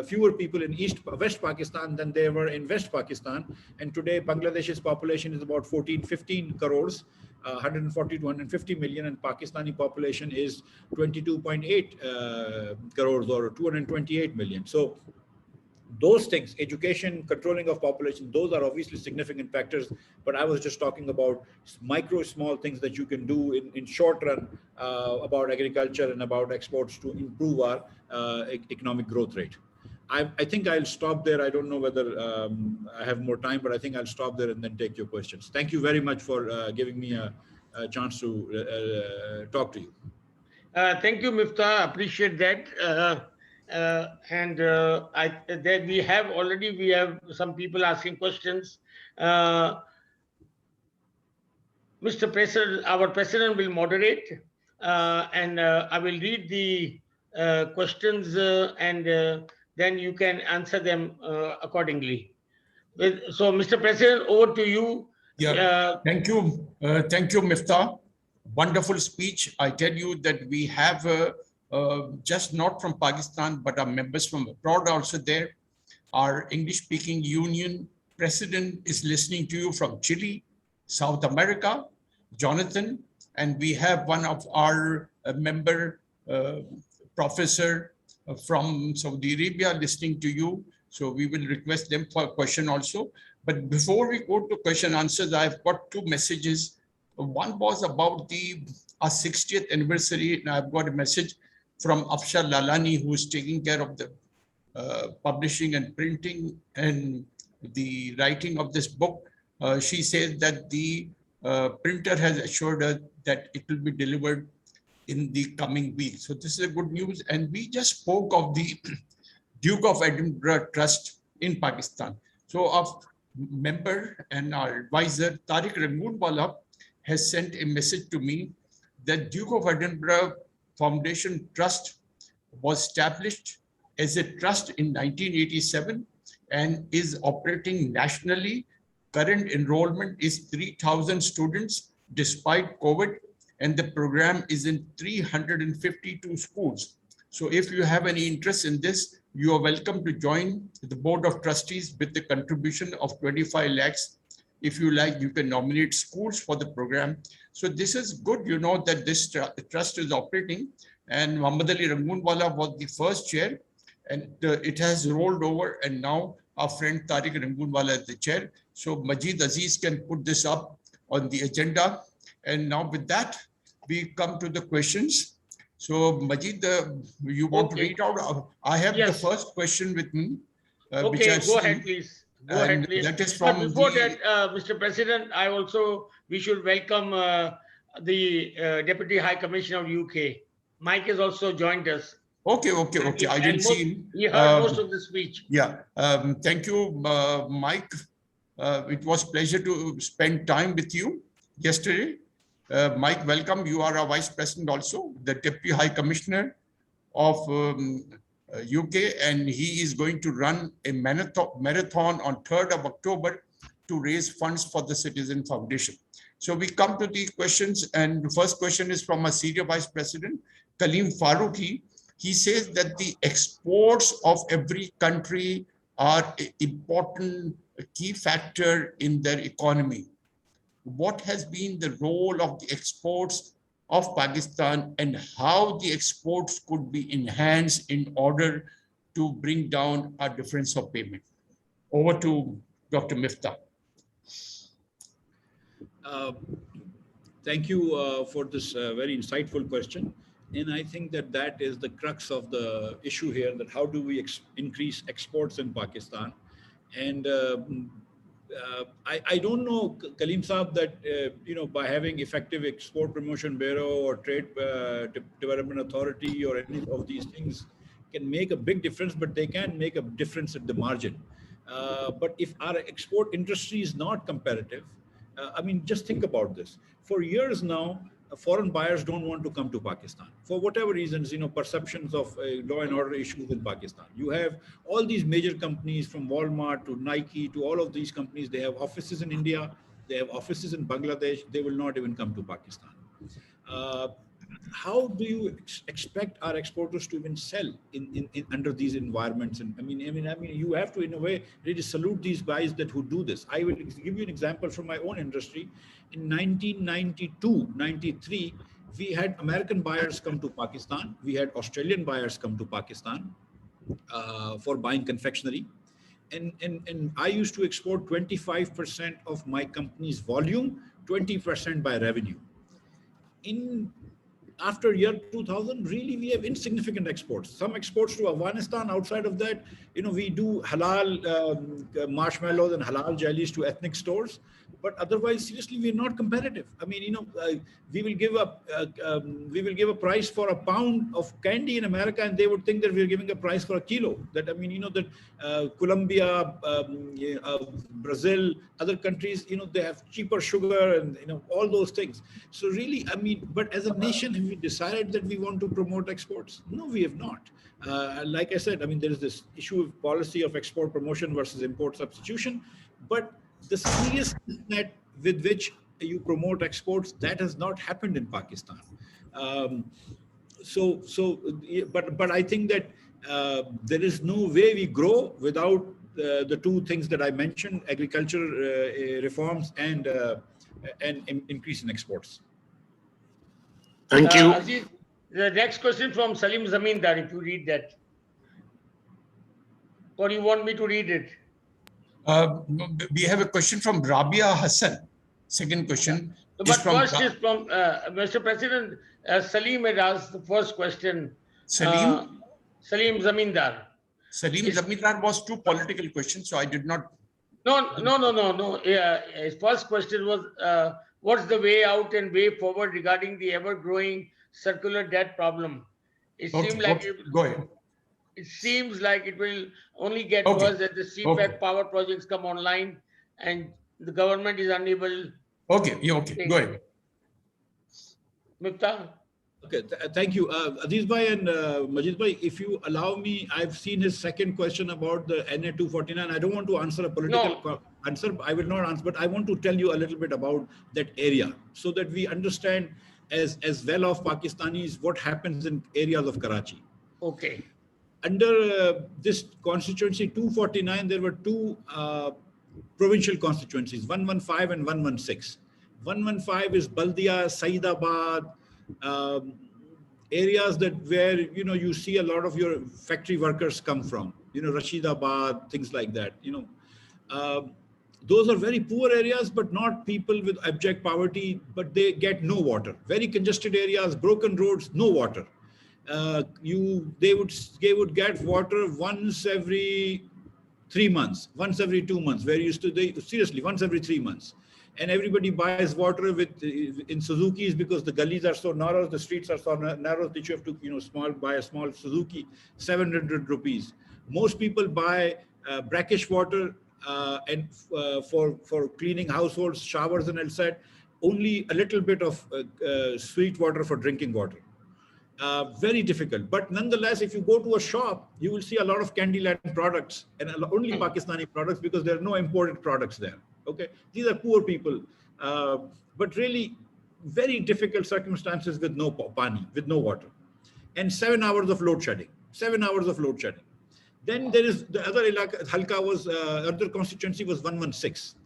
S3: fewer people in West Pakistan than there were in West Pakistan. And today, Bangladesh's population is about 15 crores, 140 to 150 million, and Pakistani population is 22.8 crores or 228 million. So those things, education, controlling of population, those are obviously significant factors. But I was just talking about small things that you can do in short run about agriculture and about exports to improve our economic growth rate. I think I'll stop there. I don't know whether I have more time, but I think I'll stop there and then take your questions. Thank you very much for giving me a chance to talk to you.
S4: Thank you, Miftah. Appreciate that. That we have some people asking questions. Mr. President, our president will moderate, and I will read the questions, and then you can answer them accordingly. So, Mr. President, over to you.
S1: Yeah, thank you. Thank you, Miftah. Wonderful speech. I tell you that we have just not from Pakistan, but our members from abroad also there. Our English-speaking union president is listening to you from Chile, South America, Jonathan, and we have one of our member professor from Saudi Arabia listening to you. So we will request them for a question also. But before we go to question answers, I've got two messages. One was about our 60th anniversary, and I've got a message from Afsha Lalani, who is taking care of the publishing and printing and the writing of this book. She says that the printer has assured her that it will be delivered in the coming week. So this is a good news. And we just spoke of the Duke of Edinburgh Trust in Pakistan. So our member and our advisor, Tariq Rangoonwala, has sent a message to me that Duke of Edinburgh Foundation Trust was established as a trust in 1987 and is operating nationally. Current enrollment is 3,000 students despite COVID, and the program is in 352 schools. So if you have any interest in this, you are welcome to join the Board of Trustees with the contribution of 25 lakhs If you like, you can nominate schools for the program. So this is good, that this trust is operating. And Muhammad Ali Rangoonwala was the first chair, and it has rolled over, and now our friend Tariq Rangoonwala is the chair. So Majid Aziz can put this up on the agenda. And now with that, we come to the questions. So Majid, you want to read out? I have the first question with me. Which
S4: Okay,
S1: I've
S4: go
S1: seen,
S4: ahead, please. Go ahead, please.
S1: That is
S4: But
S1: from
S4: before that, Mr. President, we should welcome the Deputy High Commissioner of UK. Mike has also joined us.
S1: Okay. I didn't see him.
S4: He heard most of the speech.
S1: Yeah. Thank you, Mike. It was a pleasure to spend time with you yesterday. Mike, welcome. You are our Vice President also, the Deputy High Commissioner of UK, and he is going to run a marathon on 3rd of October to raise funds for the Citizen Foundation. So we come to the questions, and the first question is from our Senior Vice President, Kaleem Faruqi. He says that the exports of every country are an important key factor in their economy. What has been the role of the exports of Pakistan, and how the exports could be enhanced in order to bring down our difference of payment? Over to Dr. Miftah.
S3: Thank you for this very insightful question. And I think that is the crux of the issue here, that how do we increase exports in Pakistan? And I don't know, Kaleem Saab, that, by having effective Export Promotion Bureau or Trade Development Authority or any of these things can make a big difference, but they can make a difference at the margin. But if our export industry is not competitive, just think about this. For years now, foreign buyers don't want to come to Pakistan for whatever reasons, perceptions of law and order issues in Pakistan. You have all these major companies from Walmart to Nike to all of these companies. They have offices in India. They have offices in Bangladesh. They will not even come to Pakistan. How do you expect our exporters to even sell in under these environments? And I mean, you have to, in a way, really salute these guys who do this. I will give you an example from my own industry. In 1992, 93, we had American buyers come to Pakistan. We had Australian buyers come to Pakistan for buying confectionery. And I used to export 25% of my company's volume, 20% by revenue. After year 2000, really, we have insignificant exports. Some exports to Afghanistan. Outside of that, we do halal marshmallows and halal jellies to ethnic stores. But otherwise, seriously, we are not competitive. We will give a price for a pound of candy in America, and they would think that we are giving a price for a kilo. Colombia, Brazil, other countries, they have cheaper sugar and all those things. So really, but as a nation, have we decided that we want to promote exports? No, we have not. Like I said, there is this issue of policy of export promotion versus import substitution, but the seriousness with which you promote exports, that has not happened in Pakistan. But I think that there is no way we grow without the two things that I mentioned: agriculture reforms and increase in exports.
S5: Thank you.
S4: Aziz, the next question from Salim Zamindar, if you read that. Or you want me to read it?
S1: We have a question from Rabia Hassan. Second question.
S4: But first is from Mr. President. Salim had asked the first question.
S1: Salim
S4: Zamindar.
S1: Salim Zamindar was two political questions, so I did not.
S4: No. His first question was, what's the way out and way forward regarding the ever-growing circular debt problem?
S1: Go ahead.
S4: It seems like it will only get worse as the CPEC power projects come online and the government is unable.
S1: Okay. Go ahead.
S4: Miftah?
S3: Okay, thank you. Aziz Bhai and Majid Bhai, if you allow me, I've seen his second question about the NA 249. I don't want to answer a political answer. I will not answer, but I want to tell you a little bit about that area so that we understand as well of Pakistanis what happens in areas of Karachi.
S4: Okay.
S3: Under this constituency 249, there were two provincial constituencies, 115 and 116. 115 is Baldia, Saidabad, areas that where, you see a lot of your factory workers come from, Rashidabad, things like that, those are very poor areas, but not people with abject poverty, but they get no water. Very congested areas, broken roads, no water. They would get water once every 3 months, once every 2 months, where seriously, once every 3 months. And everybody buys water in Suzukis because the gullies are so narrow, the streets are so narrow that you have to, buy a small Suzuki, 700 rupees. Most people buy brackish water for cleaning households, showers and etc. Only a little bit of sweet water for drinking water. Very difficult. But nonetheless, if you go to a shop, you will see a lot of Candyland products and only Pakistani products because there are no imported products there. Okay, these are poor people, but really very difficult circumstances with no pani, with no water, and 7 hours of load shedding. 7 hours of load shedding. Then there is the other halka was other constituency was 116.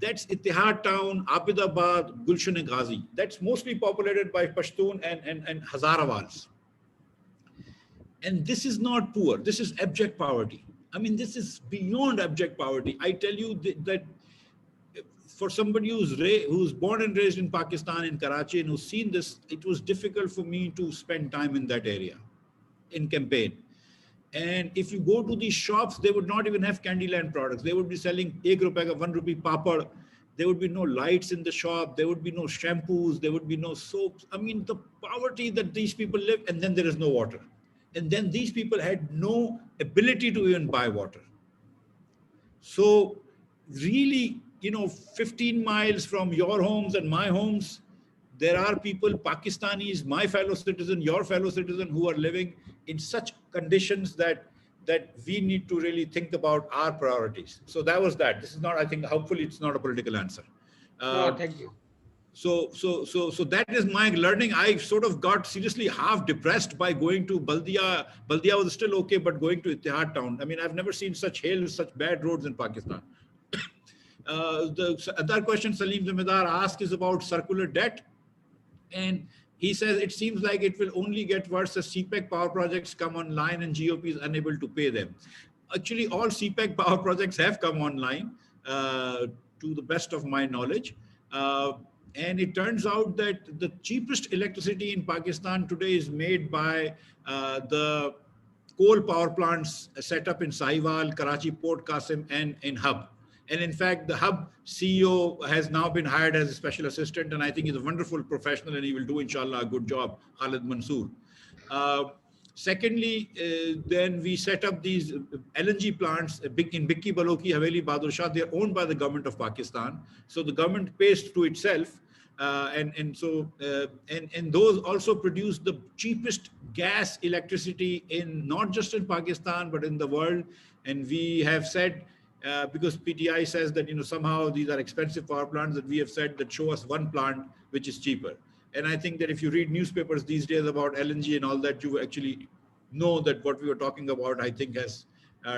S3: That's Ittihad Town, Abidabad, Gulshan Ghazi. That's mostly populated by Pashtun and Hazarawals. And this is not poor. This is abject poverty. I mean, this is beyond abject poverty. I tell you that for somebody who's born and raised in Pakistan, in Karachi, and who's seen this, it was difficult for me to spend time in that area in campaign. And if you go to these shops, they would not even have Candyland products. They would be selling 1 rupee, 1 rupee papad. There would be no lights in the shop. There would be no shampoos. There would be no soaps. I mean, the poverty that these people live, and then there is no water. And then these people had no ability to even buy water. So really, 15 miles from your homes and my homes, there are people, Pakistanis, my fellow citizen, your fellow citizen, who are living in such conditions that we need to really think about our priorities. So that was that. This is not, I think, hopefully it's not a political answer.
S4: No, thank you.
S3: So that is my learning. I sort of got seriously half depressed by going to Baldia. Baldia was still okay, but going to Ittihad Town. I mean, I've never seen such hills, such bad roads in Pakistan. The other question Salim Zamidar asked is about circular debt. And he says it seems like it will only get worse as CPEC power projects come online and GOP is unable to pay them. Actually, all CPEC power projects have come online to the best of my knowledge. And it turns out that the cheapest electricity in Pakistan today is made by the coal power plants set up in Sahiwal, Karachi, Port Qasim, and in Hub. And in fact, the Hub CEO has now been hired as a special assistant, and I think he's a wonderful professional, and he will do, inshallah, a good job, Khalid Mansoor. Secondly, then we set up these LNG plants in Bikki, Baloki, Haveli, Bahadur Shah. They're owned by the government of Pakistan. So the government pays to itself. And those also produce the cheapest gas electricity in not just in Pakistan, but in the world. And we have said, because PTI says that, somehow these are expensive power plants, that we have said that show us one plant which is cheaper. And I think that if you read newspapers these days about LNG and all that, you actually know that what we were talking about, I think, has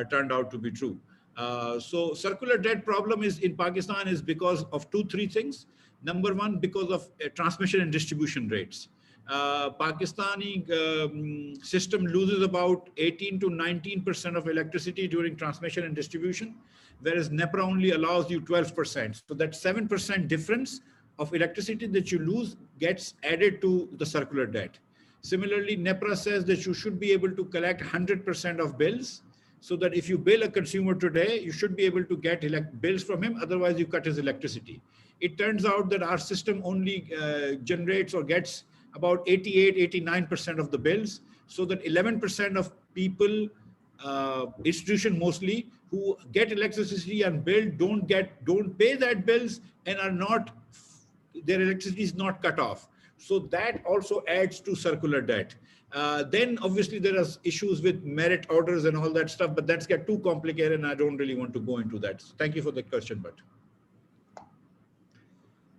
S3: turned out to be true. So circular debt problem is in Pakistan is because of 2-3 things. Number one, because of transmission and distribution rates. Pakistani system loses about 18 to 19% of electricity during transmission and distribution, whereas NEPRA only allows you 12%. So that 7% difference of electricity that you lose gets added to the circular debt. Similarly, NEPRA says that you should be able to collect 100% of bills, so that if you bill a consumer today, you should be able to get bills from him, otherwise you cut his electricity. It turns out that our system only generates or gets about 88-89% of the bills, so that 11% of people, institution mostly, who get electricity and bill don't pay that bills and are not, their electricity is not cut off. So that also adds to circular debt. Then obviously there are issues with merit orders and all that stuff, but that's get too complicated and I don't really want to go into that. So thank you for the question, but.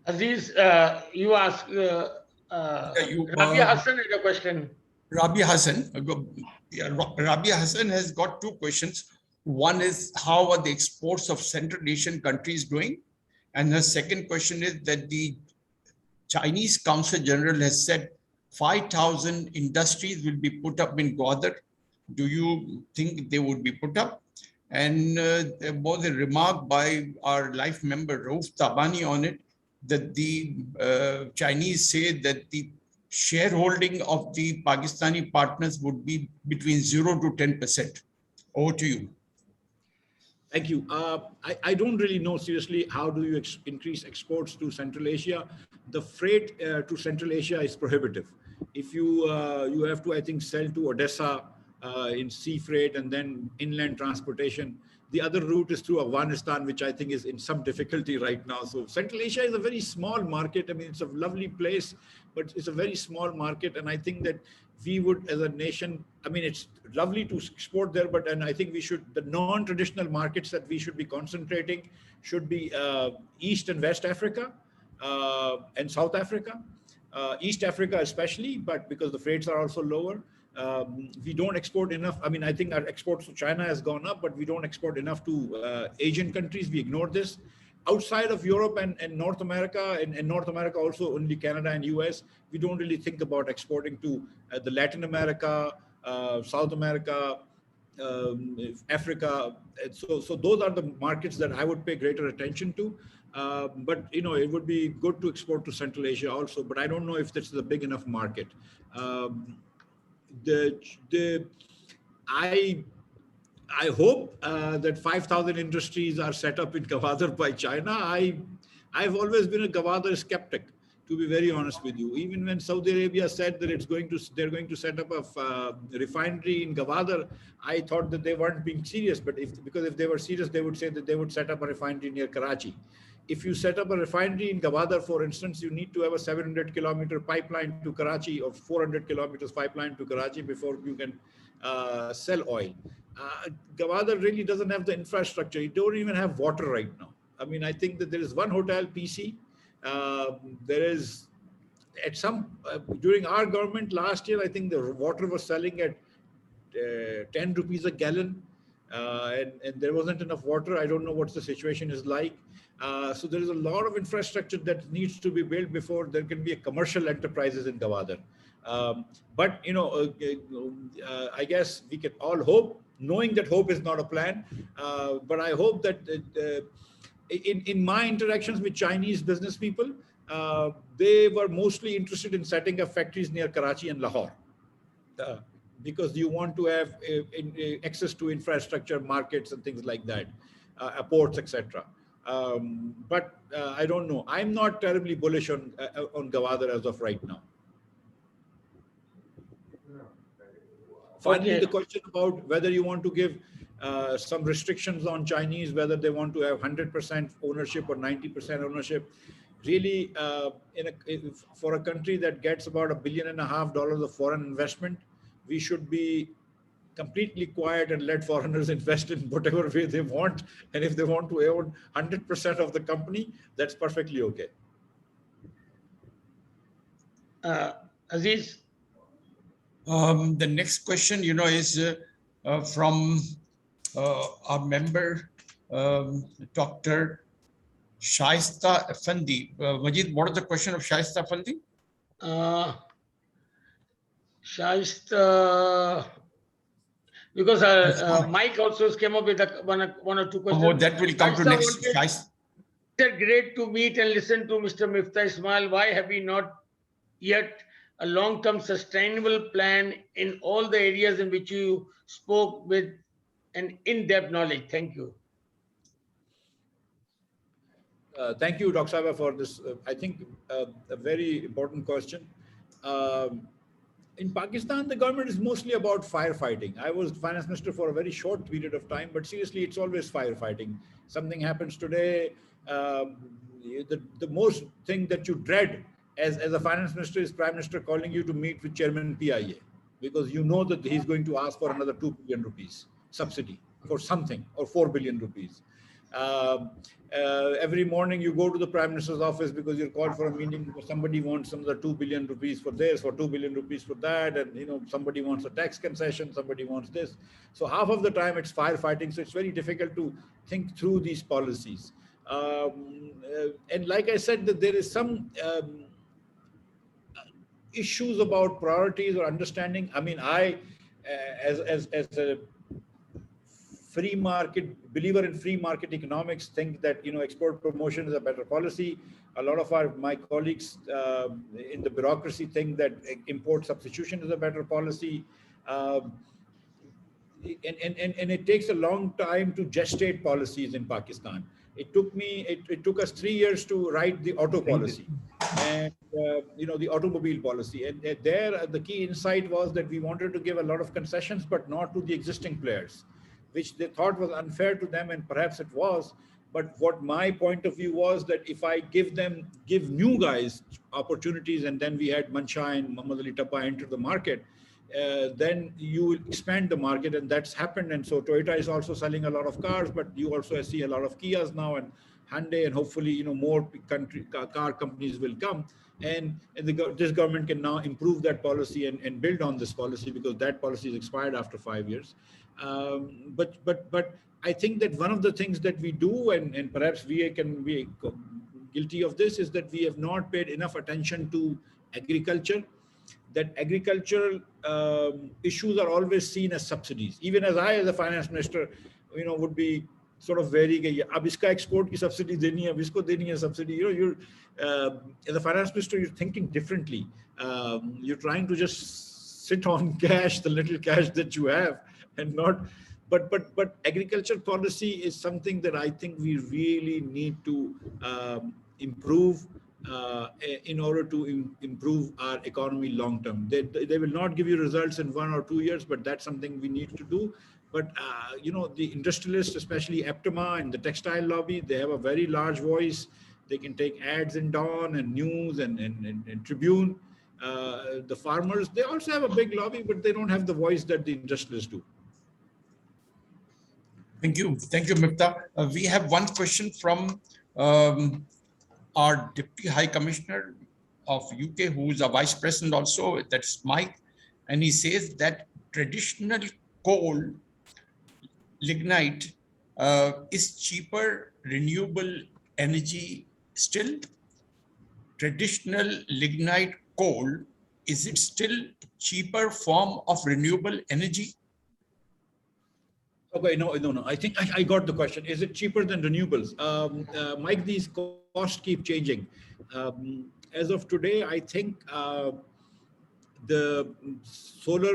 S4: Aziz, you asked, Rabia Hassan had a question.
S1: Rabia Hassan has got 2 questions. One is, how are the exports of Central Asian countries doing? And the second question is that the Chinese Council General has said 5,000 industries will be put up in Gwadar. Do you think they would be put up? And there was a remark by our life member, Rauf Tabani, on it, that the Chinese say that the shareholding of the Pakistani partners would be between 0 to 10%. Over to you.
S3: Thank you. I don't really know seriously how do you increase exports to Central Asia. The freight to Central Asia is prohibitive. If you you have to, I think, sell to Odessa in sea freight and then inland transportation. The other route is through Afghanistan, which I think is in some difficulty right now. So Central Asia is a very small market. I mean, it's a lovely place, but it's a very small market. And I think that we would, as a nation, I mean, it's lovely to export there, but and I think we should, the non-traditional markets that we should be concentrating should be East and West Africa and South Africa, East Africa especially, but because the freights are also lower. We don't export enough. I mean, I think our exports to China has gone up, but we don't export enough to Asian countries. We ignore this. Outside of Europe and North America, and North America also only Canada and US, we don't really think about exporting to the Latin America, South America, Africa. So those are the markets that I would pay greater attention to. But you know, it would be good to export to Central Asia also, but I don't know if this is a big enough market. I hope that 5,000 industries are set up in Gwadar by China. I've always been a Gwadar skeptic, to be very honest with you. Even when Saudi Arabia said that they're going to set up a refinery in Gwadar, I thought that they weren't being serious. But because if they were serious, they would say that they would set up a refinery near Karachi. If you set up a refinery in Gwadar, for instance, you need to have a 700-kilometer pipeline to Karachi or 400 kilometers pipeline to Karachi before you can sell oil. Gwadar really doesn't have the infrastructure. You don't even have water right now. I mean, I think that there is one hotel, PC. There is, at some, during our government last year, I think the water was selling at 10 rupees a gallon. And there wasn't enough water. I don't know what the situation is like. So there is a lot of infrastructure that needs to be built before there can be a commercial enterprises in Gwadar. But, you know, I guess we can all hope, knowing that hope is not a plan. But I hope that in my interactions with Chinese business people, they were mostly interested in setting up factories near Karachi and Lahore. Because you want to have access to infrastructure, markets and things like that, ports, etc. But I don't know. I'm not terribly bullish on Gwadar as of right now. Finally, the question about whether you want to give some restrictions on Chinese, whether they want to have 100% ownership or 90% ownership. Really, for a country that gets about $1.5 billion of foreign investment, we should be completely quiet and let foreigners invest in whatever way they want. And if they want to own 100% of the company, that's perfectly okay.
S4: Aziz?
S1: The next question, you know, is from our member, Dr. Shaista Effendi. Majid, what is the question of Shaista Effendi?
S4: Shaista, because Mike also came up with one or two questions.
S1: Oh, that will come to next. Shaista.
S4: Great to meet and listen to Mr. Miftah Ismail. Why have we not yet a long-term sustainable plan in all the areas in which you spoke with an in-depth knowledge? Thank you.
S3: Thank you, Dr. Saba, for this, I think, a very important question. In Pakistan, the government is mostly about firefighting. I was finance minister for a very short period of time, but seriously, it's always firefighting. Something happens today, the most thing that you dread as a finance minister is Prime Minister calling you to meet with Chairman PIA, because you know that he's going to ask for another 2 billion rupees subsidy for something, or 4 billion rupees. Every morning you go to the Prime Minister's office because you're called for a meeting because somebody wants another 2 billion rupees for this or 2 billion rupees for that, and somebody wants a tax concession, somebody wants this. So half of the time it's firefighting. So it's very difficult to think through these policies. And like I said, that there is some issues about priorities or understanding. I mean, as a free market believer in free market economics, think that export promotion is a better policy. A lot of my colleagues in the bureaucracy think that import substitution is a better policy. And it takes a long time to gestate policies in Pakistan. It took us 3 years to write the auto policy and the automobile policy. And there the key insight was that we wanted to give a lot of concessions, but not to the existing players, which they thought was unfair to them, and perhaps it was. But what my point of view was that if I give new guys opportunities, and then we had Mancha and Muhammad Ali Tappa enter the market, then you will expand the market, and that's happened. And so Toyota is also selling a lot of cars, but you also see a lot of Kias now and Hyundai, and hopefully more car companies will come. And this government can now improve that policy and build on this policy, because that policy is expired after 5 years. But I think that one of the things that we do, and perhaps we can be guilty of this, is that we have not paid enough attention to agriculture. That agricultural issues are always seen as subsidies. Even as I, as a finance minister, would be sort of varying. Ab iska export ki subsidy deni hai, ab isko deni hai subsidy. You're as a finance minister, you're thinking differently. You're trying to just sit on cash, the little cash that you have, and not. But agriculture policy is something that I think we really need to improve in order to improve our economy long term. They will not give you results in 1 or 2 years, but that's something we need to do. But the industrialists, especially APTMA and the textile lobby, they have a very large voice. They can take ads in Dawn and News and Tribune. The farmers, they also have a big lobby, but they don't have the voice that the industrialists do.
S1: Thank you, Miftah. We have one question from our Deputy High Commissioner of UK, who is a Vice President also, that's Mike. And he says that traditional coal, lignite, is cheaper renewable energy still? Traditional lignite coal, is it still cheaper form of renewable energy?
S3: Okay, no. I think I got the question. Is it cheaper than renewables? Mike, these costs keep changing. As of today, I think the solar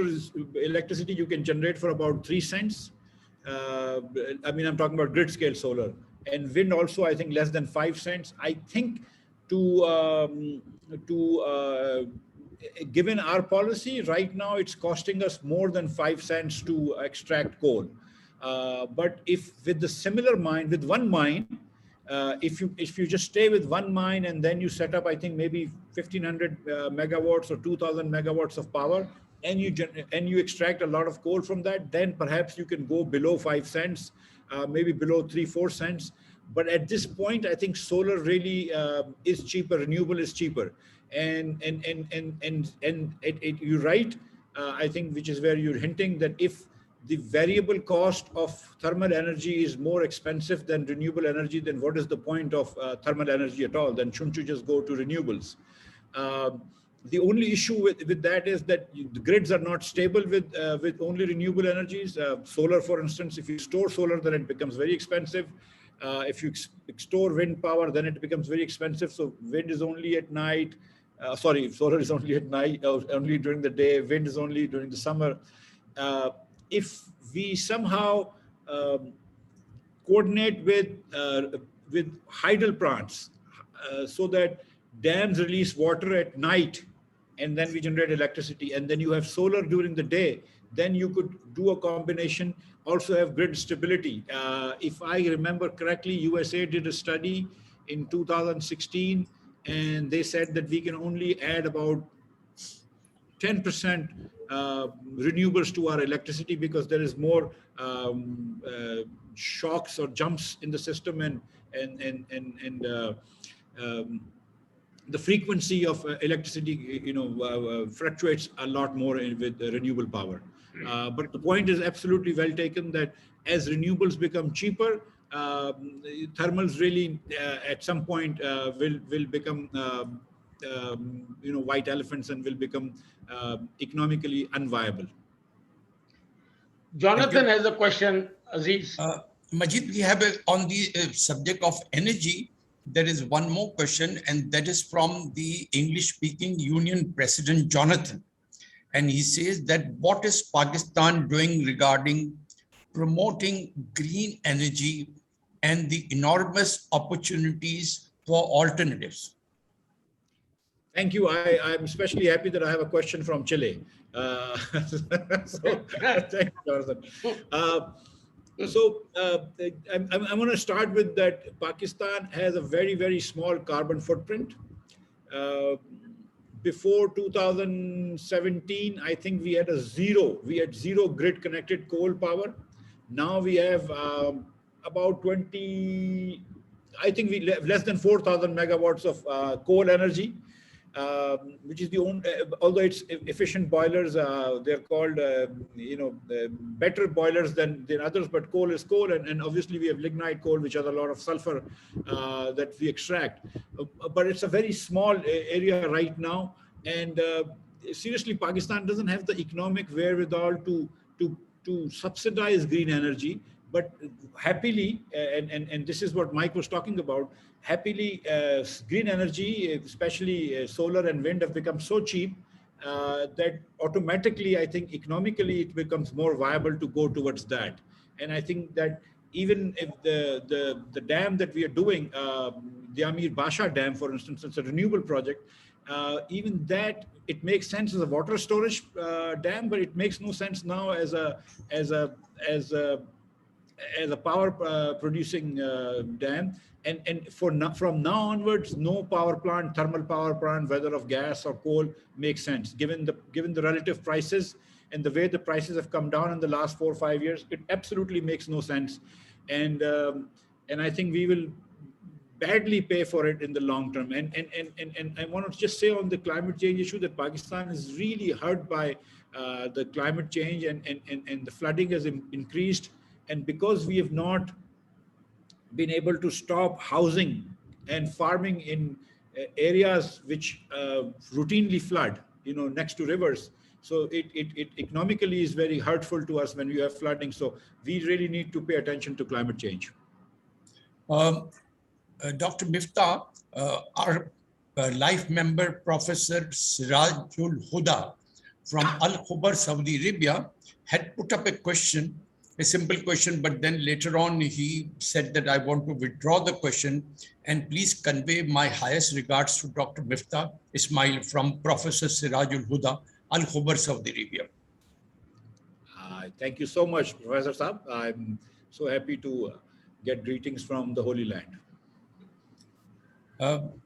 S3: electricity you can generate for about 3 cents. I mean, I'm talking about grid scale solar, and wind also, I think, less than 5 cents. I think given our policy right now, it's costing us more than 5 cents to extract coal. But if with the similar mine, with one mine, if you just stay with one mine and then you set up, I think maybe 1,500 megawatts or 2,000 megawatts of power, and you extract a lot of coal from that, then perhaps you can go below 5 cents, maybe below 3-4 cents. But at this point, I think solar really is cheaper. Renewable is cheaper, and you're right. I think, which is where you're hinting, that if the variable cost of thermal energy is more expensive than renewable energy, then what is the point of thermal energy at all? Then shouldn't you just go to renewables? The only issue with that is that the grids are not stable with only renewable energies. Solar, for instance, if you store solar, then it becomes very expensive. If you store wind power, then it becomes very expensive. So wind is only at night. Solar is only at night, only during the day. Wind is only during the summer. If we somehow coordinate with hydel plants, so that dams release water at night, and then we generate electricity, and then you have solar during the day, then you could do a combination, also have grid stability. If I remember correctly, USA did a study in 2016, and they said that we can only add about 10% renewables to our electricity, because there is more shocks or jumps in the system, and the frequency of electricity, fluctuates a lot more with renewable power. But the point is absolutely well taken, that as renewables become cheaper, thermals really at some point will become white elephants and will become economically unviable.
S4: Jonathan has a question, Aziz.
S1: Majid, we have on the subject of energy, there is one more question, and that is from the English-speaking Union President Jonathan. And he says that what is Pakistan doing regarding promoting green energy and the enormous opportunities for alternatives?
S3: Thank you. I'm especially happy that I have a question from Chile. So, thank you, Jonathan. I want to start with that. Pakistan has a very, very small carbon footprint. Before 2017, I think we had zero grid connected coal power. Now we have about 20, I think we less than 4,000 megawatts of coal energy. Which is the only, although it's efficient boilers, they're called, better boilers than others, but coal is coal. And obviously we have lignite coal, which has a lot of sulfur that we extract. But it's a very small area right now. And seriously, Pakistan doesn't have the economic wherewithal to subsidize green energy. But happily, and this is what Mike was talking about, happily, green energy, especially solar and wind, have become so cheap that automatically, I think economically, it becomes more viable to go towards that. And I think that even if the dam that we are doing, the Amir Basha Dam, for instance, it's a renewable project, even that, it makes sense as a water storage dam, but it makes no sense now as a power producing dam. And from now onwards, no power plant, thermal power plant, whether of gas or coal, makes sense. Given the relative prices and the way the prices have come down in the last 4 or 5 years, it absolutely makes no sense. And I think we will badly pay for it in the long term. And I want to just say on the climate change issue that Pakistan is really hurt by the climate change, and the flooding has increased. And because we have not been able to stop housing and farming in areas which routinely flood, next to rivers, so it economically is very hurtful to us when we have flooding. So we really need to pay attention to climate change.
S1: Dr. Miftah, our life member, Professor Sirajul Huda from Al Khubar, Saudi Arabia, had put up a simple question, but then later on he said that I want to withdraw the question, and please convey my highest regards to Dr. Miftah Ismail from Professor Sirajul Huda, Al Khubar, Saudi Arabia.
S3: Thank you so much, Professor Saab. I'm so happy to get greetings from the Holy Land.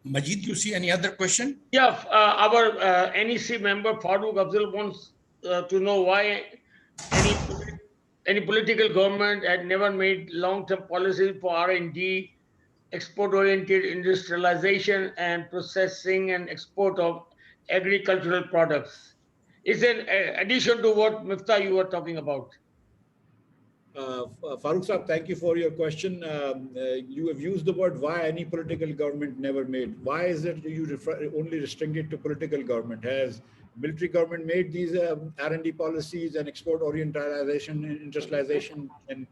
S1: Majid, you see any other question?
S4: Yeah, our NEC member Farooq Afzal wants to know why any political government had never made long-term policies for R&D, export-oriented industrialization, and processing and export of agricultural products. It's an addition to what Miftah you were talking about.
S3: Farooq Saab, thank you for your question. You have used the word why any political government never made. Why is it you only restricted to political government? Has military government made these R&D policies and export orientalization and industrialization and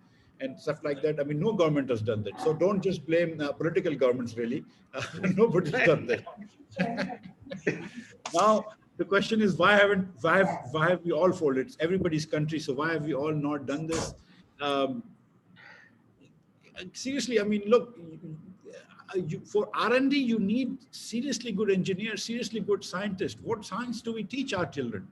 S3: stuff like that? I mean, no government has done that. So don't just blame political governments, really. Nobody's done that. Now, the question is, why have we all folded? It's everybody's country, so why have we all not done this? Seriously, I mean, look, for R&D, you need seriously good engineers, seriously good scientists. What science do we teach our children?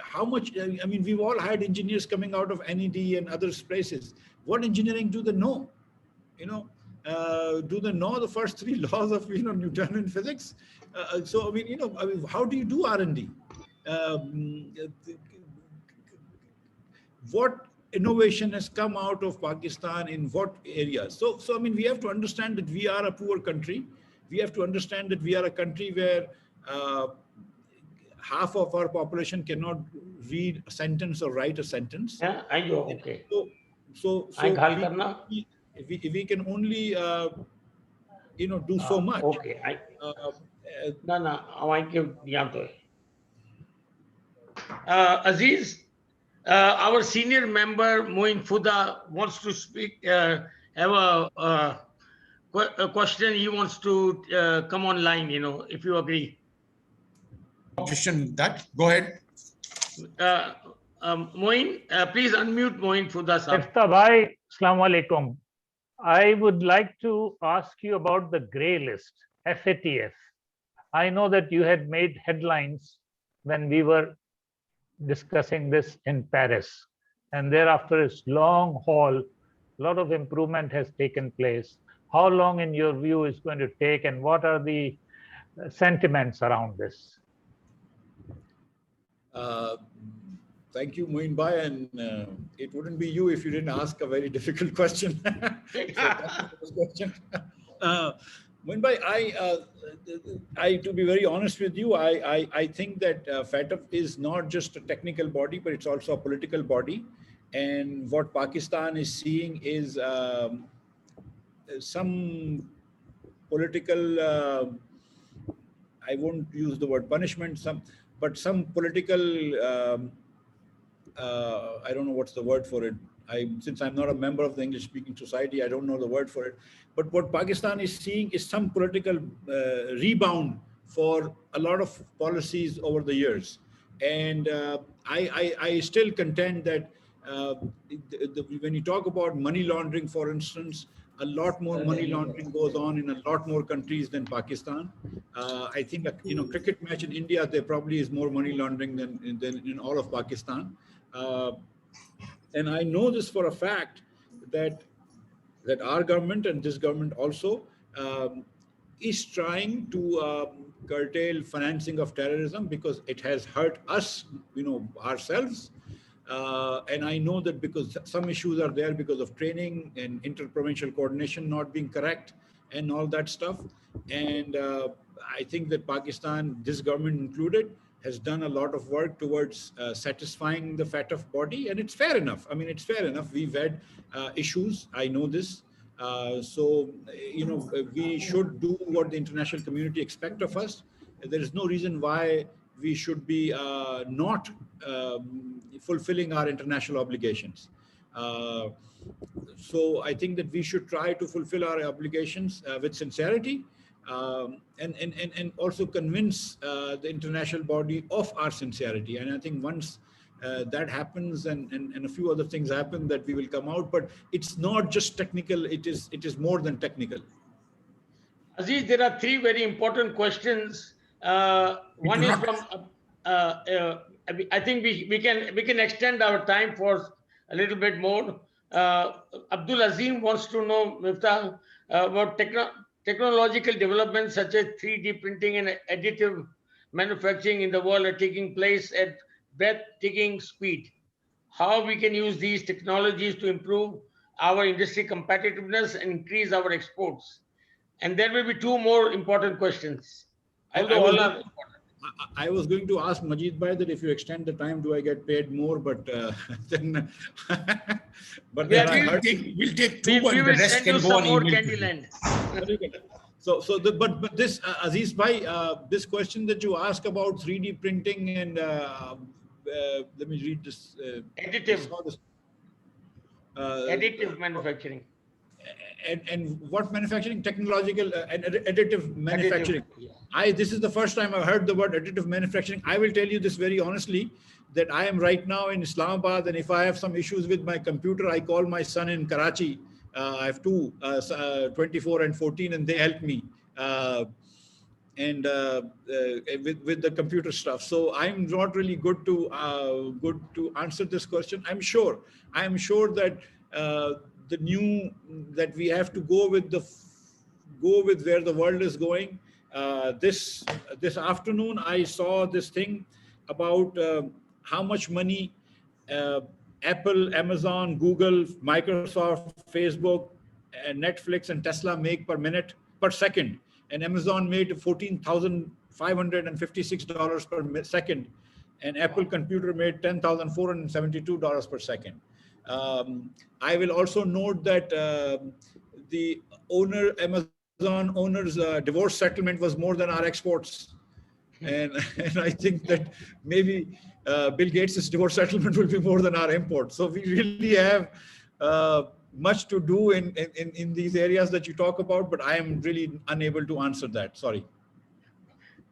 S3: How much, I mean, we've all had engineers coming out of NED and other places. What engineering do they know? Do they know the first three laws of Newtonian physics? So I mean, how do you do R&D? What innovation has come out of Pakistan in what areas? So I mean, we have to understand that we are a poor country. We have to understand that we are a country where half of our population cannot read a sentence or write a sentence.
S4: Yeah, I go. Okay.
S3: So we can only do so much.
S4: Okay. Aziz, our senior member Moin Fuda wants to speak. Have a question. He wants to come online. If you agree.
S1: Objection that. Go ahead.
S4: Moin, please unmute Moin Fuda sir.
S6: Miftah bhai, Assalamu alaikum. I would like to ask you about the grey list, FATF. I know that you had made headlines when we were discussing this in Paris. And thereafter, it's long haul, a lot of improvement has taken place. How long, in your view, is going to take, and what are the sentiments around this?
S3: Thank you, Moin Bhai, and it wouldn't be you if you didn't ask a very difficult question. Moin Bhai, I to be very honest with you, I think that FATF is not just a technical body, but it's also a political body. And what Pakistan is seeing is some political, I won't use the word punishment, but some political, I don't know what's the word for it. Since I'm not a member of the English speaking society, I don't know the word for it. But what Pakistan is seeing is some political rebound for a lot of policies over the years. And I still contend that when you talk about money laundering, for instance, a lot more money laundering goes on in a lot more countries than Pakistan. I think a cricket match in India, there probably is more money laundering than in all of Pakistan. And I know this for a fact that our government and this government also is trying to curtail financing of terrorism because it has hurt us, ourselves. And I know that because some issues are there because of training and interprovincial coordination not being correct and all that stuff. And I think that Pakistan, this government included, has done a lot of work towards satisfying the FATF body, and it's fair enough. I mean, it's fair enough. We've had issues. I know this. So, we should do what the international community expects of us. There is no reason why we should be not fulfilling our international obligations. So I think that we should try to fulfill our obligations with sincerity and also convince the international body of our sincerity. And I think once that happens and a few other things happen, that we will come out. But it's not just technical, it is more than technical.
S4: Aziz, there are three very important questions. One is from I think we can extend our time for a little bit more. Abdul Azim wants to know, Miftah, about technological developments such as 3D printing and additive manufacturing in the world are taking place at breathtaking speed. How we can use these technologies to improve our industry competitiveness and increase our exports. And there will be two more important questions.
S3: I was going to ask Majid Bhai that if you extend the time, do I get paid more? But then,
S1: but yeah, we'll take two, and the rest can go on email.
S3: But this Aziz Bhai, this question that you ask about 3D printing and let me read this.
S4: Additive manufacturing.
S3: And what manufacturing? Technological and additive manufacturing. Yeah. This is the first time I've heard the word additive manufacturing. I will tell you this very honestly, that I am right now in Islamabad, and if I have some issues with my computer, I call my son in Karachi. I have two, 24 and 14, and they help me with the computer stuff. So I'm not really good to answer this question. I am sure that the new that we have to go with where the world is going. This afternoon, I saw this thing about how much money Apple, Amazon, Google, Microsoft, Facebook, and Netflix and Tesla make per second. And Amazon made $14,556 per second, and Apple Computer made $10,472 per second. I will also note that the Amazon owner's divorce settlement was more than our exports. And I think that maybe Bill Gates' divorce settlement will be more than our imports. So we really have much to do in these areas that you talk about, but I am really unable to answer that. Sorry.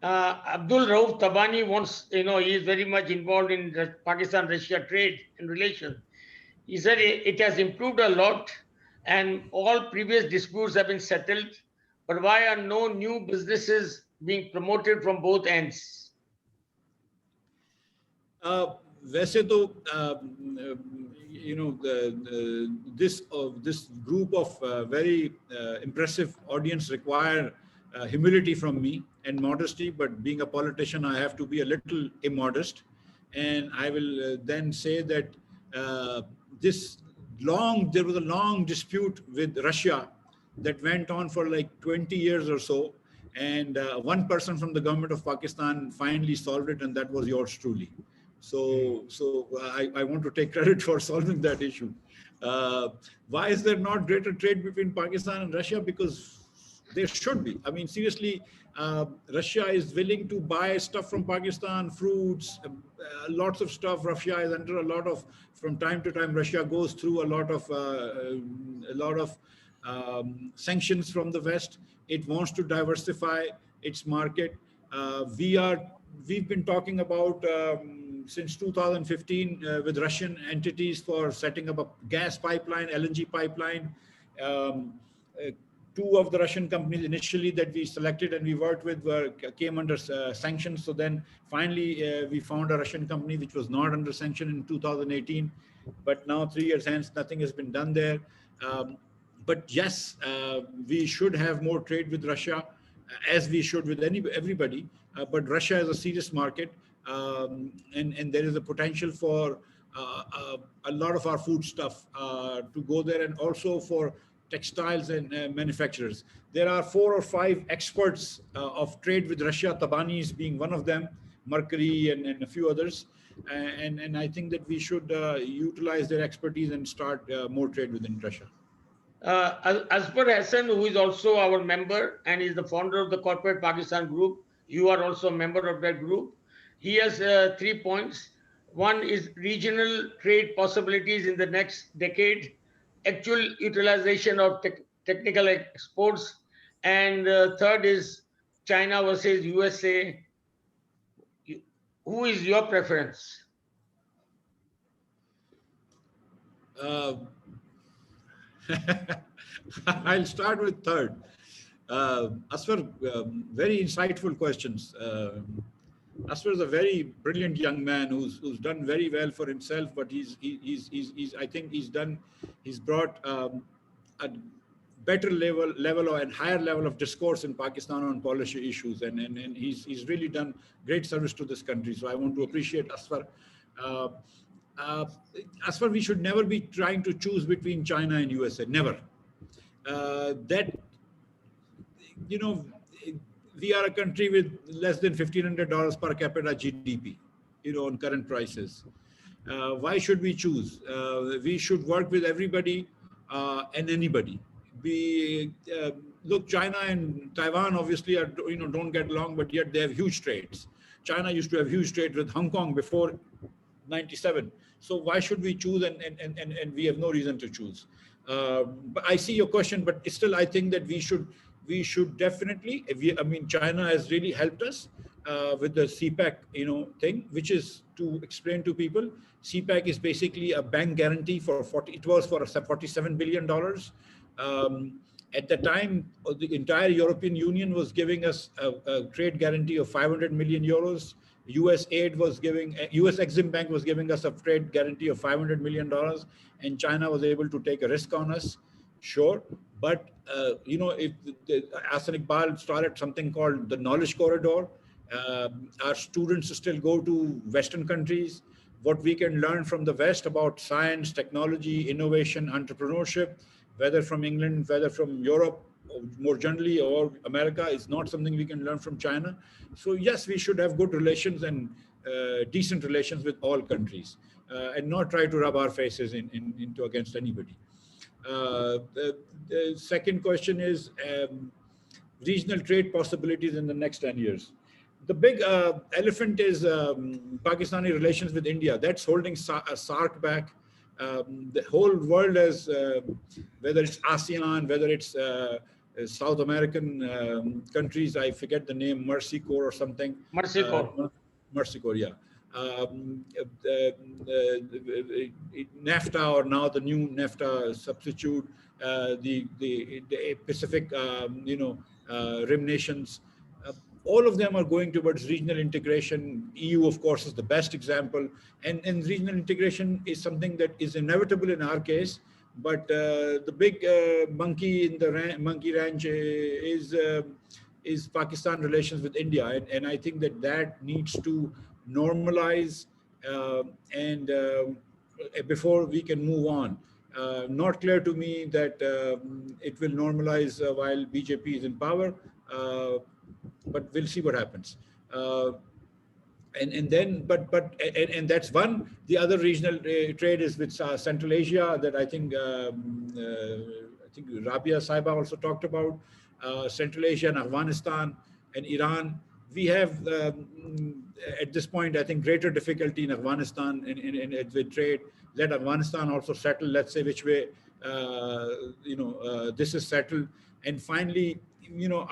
S4: Abdul Rauf Tabani wants, he is very much involved in the Pakistan-Russia trade and relations. He said it has improved a lot and all previous disputes have been settled, but why are no new businesses being promoted from both ends?
S3: वैसे तो this group of very impressive audience require humility from me and modesty, but being a politician, I have to be a little immodest. And I will then say that there was a long dispute with Russia that went on for like 20 years or so. And one person from the government of Pakistan finally solved it, and that was yours truly. So I want to take credit for solving that issue. Why is there not greater trade between Pakistan and Russia? Because there should be. I mean, seriously, Russia is willing to buy stuff from Pakistan, fruits, lots of stuff. Russia is under a lot of, from time to time, Russia goes through a lot of sanctions from the West. It wants to diversify its market. We've been talking about since 2015 with Russian entities for setting up a gas pipeline, LNG pipeline. Two of the Russian companies initially that we selected and we worked with came under sanctions. So then finally we found a Russian company which was not under sanction in 2018. But now 3 years hence, nothing has been done there. But yes, we should have more trade with Russia, as we should with everybody. But Russia is a serious market, and there is a potential for a lot of our food stuff to go there, and also for textiles and manufacturers. There are 4 or 5 experts of trade with Russia, Tabani's being one of them, Mercury and a few others. And I think that we should utilize their expertise and start more trade within Russia.
S4: Asper Hassan, who is also our member and is the founder of the Corporate Pakistan Group, you are also a member of that group. He has 3 points. One is regional trade possibilities in the next decade, actual utilization of technical exports, and third is China versus USA. Who is your preference?
S3: I'll start with third. Asfar, very insightful questions. Asfar is a very brilliant young man who's done very well for himself, but I think he's brought a better level and higher level of discourse in Pakistan on policy issues, and he's really done great service to this country. So I want to appreciate Asfar. Asfar, we should never be trying to choose between China and USA. Never. We are a country with less than $1,500 per capita GDP, on current prices. Why should we choose? We should work with everybody and anybody. Look, China and Taiwan obviously are, don't get along, but yet they have huge trades. China used to have huge trade with Hong Kong before 97. So why should we choose? And we have no reason to choose. But I see your question, but still I think that we should definitely, China has really helped us with the CPEC, thing, which is, to explain to people, CPEC is basically a bank guarantee for $47 billion. At the time, the entire European Union was giving us a trade guarantee of 500 million euros. US aid was giving, US Exim Bank was giving us a trade guarantee of $500 million, and China was able to take a risk on us. Sure, but you know, if Hassan Iqbal started something called the Knowledge Corridor, our students still go to Western countries. What we can learn from the West about science, technology, innovation, entrepreneurship, whether from England, whether from Europe, or more generally, or America, is not something we can learn from China. So yes, we should have good relations and decent relations with all countries, and not try to rub our faces into against anybody. The second question is regional trade possibilities in the next 10 years. The big elephant is Pakistani relations with India. That's holding SARC back. The whole world has, whether it's ASEAN, whether it's South American countries, I forget the name, Mercy Corps or something.
S4: Mercy Corps.
S3: Mercy Corps, yeah. NAFTA, or now the new NAFTA substitute, the Pacific, you know, Rim nations, all of them are going towards regional integration. EU, of course, is the best example, and regional integration is something that is inevitable in our case. But the big monkey in the monkey ranch is Pakistan relations with India, and I think that needs to normalize and before we can move on. Not clear to me that it will normalize while BJP is in power, but we'll see what happens. And then, but that's one. The other regional trade is with Central Asia that I think Rabia Saiba also talked about. Central Asia and Afghanistan and Iran. We have at this point, I think, greater difficulty in Afghanistan with trade. Let Afghanistan also settle. Let's say which way this is settled. And finally, you know,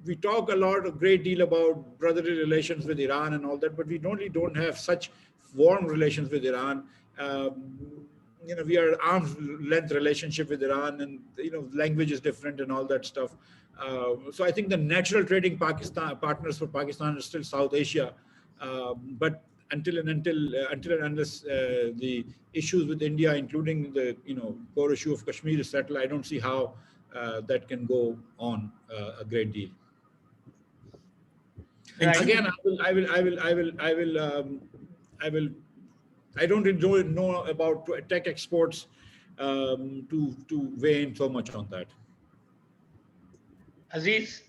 S3: we talk a great deal about brotherly relations with Iran and all that, but we don't have such warm relations with Iran. You know, we are arm's length relationship with Iran, and you know, language is different and all that stuff. So I think the natural trading partners for Pakistan is still South Asia, but until and unless the issues with India, including the core issue of Kashmir, is settled, I don't see how that can go on a great deal. And again, I don't really know about tech exports to weigh in so much on that.
S4: Aziz.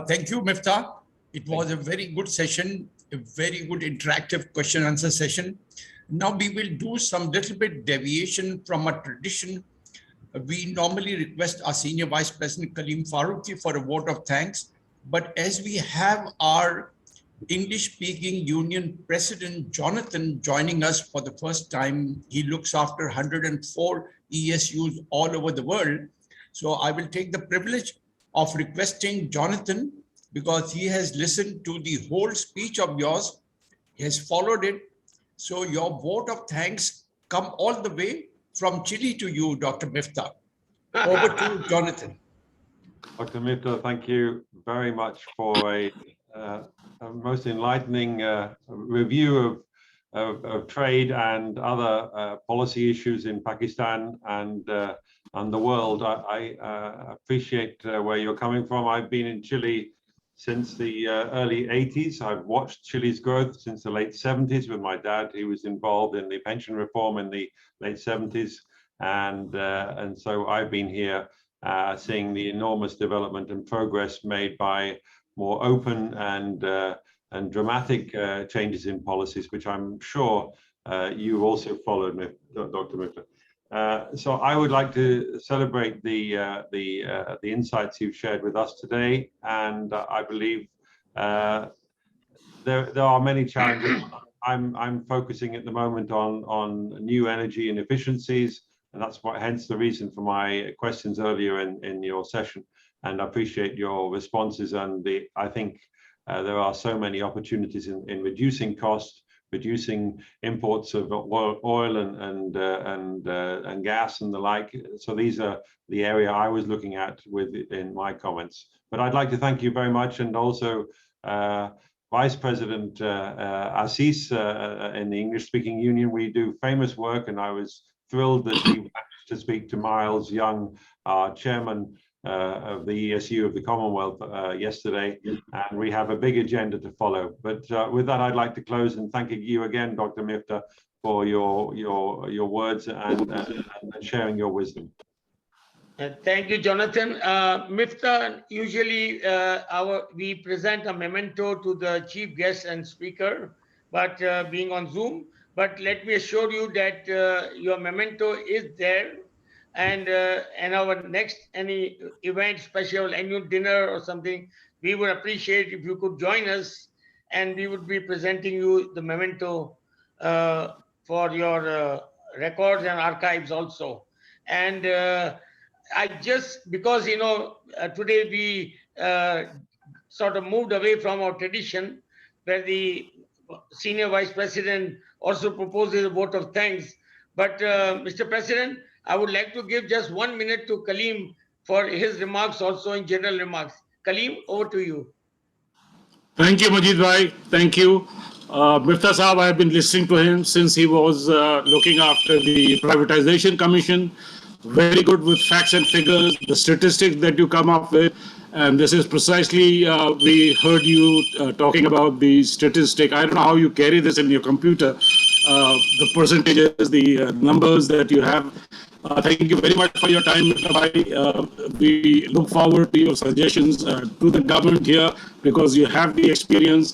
S1: Thank you, Miftah. It was a very good session, a very good interactive question answer session. Now we will do some little bit deviation from a tradition. We normally request our Senior Vice President Kaleem Farooqi for a vote of thanks. But as we have our English-speaking union president, Jonathan, joining us for the first time, he looks after 104 ESUs all over the world. So I will take the privilege of requesting Jonathan, because he has listened to the whole speech of yours, he has followed it. So your vote of thanks come all the way from Chile to you, Dr. Miftah. Over to you, Jonathan.
S2: Dr. Miftah, thank you very much for a most enlightening review of trade and other policy issues in Pakistan and the world. I appreciate where you're coming from. I've been in Chile since the early 80s. I've watched Chile's growth since the late 70s with my dad. He was involved in the pension reform in the late 70s. And so I've been here seeing the enormous development and progress made by more open and dramatic changes in policies, which I'm sure you also followed, Dr. Miftah. So I would like to celebrate the insights you've shared with us today, and I believe there are many challenges. I'm focusing at the moment on new energy and efficiencies, and that's hence the reason for my questions earlier in your session. And I appreciate your responses, and I think there are so many opportunities in reducing costs, reducing imports of oil and gas and the like. So these are the area I was looking at in my comments. But I'd like to thank you very much, and also Vice President Assis in the English-speaking union. We do famous work, and I was thrilled that he managed to speak to Miles Young, our chairman of the ESU of the Commonwealth yesterday, and we have a big agenda to follow. But with that, I'd like to close and thanking you again, Dr. Miftah, for your words and sharing your wisdom.
S4: Thank you, Jonathan. Miftah, usually we present a memento to the chief guest and speaker, but being on Zoom. But let me assure you that your memento is there, and our next any event, special annual dinner or something, we would appreciate if you could join us, and we would be presenting you the memento for your records and archives also. And I just, because, today we sort of moved away from our tradition where the senior vice president also proposes a vote of thanks. But Mr. President, I would like to give just 1 minute to Kaleem for his remarks also in general remarks. Kaleem, over to you.
S5: Thank you, Majid Bhai. Thank you. Miftah Saab, I have been listening to him since he was looking after the Privatization Commission. Very good with facts and figures, the statistics that you come up with. And this is precisely, we heard you talking about the statistic. I don't know how you carry this in your computer, the percentages, the numbers that you have. Thank you very much for your time, Mr. Bhai. We look forward to your suggestions to the government here because you have the experience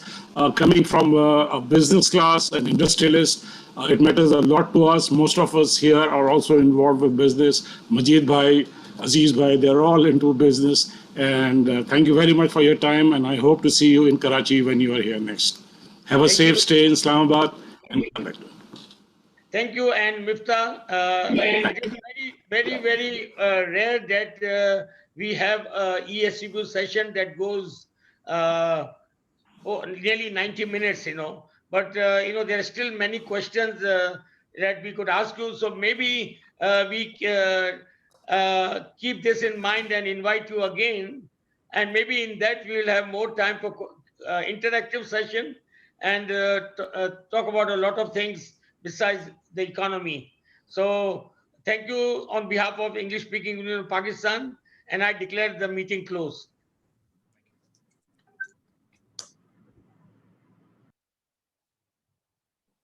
S5: coming from a business class, an industrialist. It matters a lot to us. Most of us here are also involved with business. Majid Bhai, Aziz Bhai, they're all into business. And thank you very much for your time. And I hope to see you in Karachi when you are here next. Have a safe stay in Islamabad and come back.
S4: Thank you. And Miftah, it is very, very rare that we have a ESUP session that goes nearly 90 minutes, But, there are still many questions that we could ask you. So maybe we keep this in mind and invite you again. And maybe in that we will have more time for interactive session and talk about a lot of things besides the economy. So thank you on behalf of English Speaking Union of Pakistan, and I declare the meeting closed.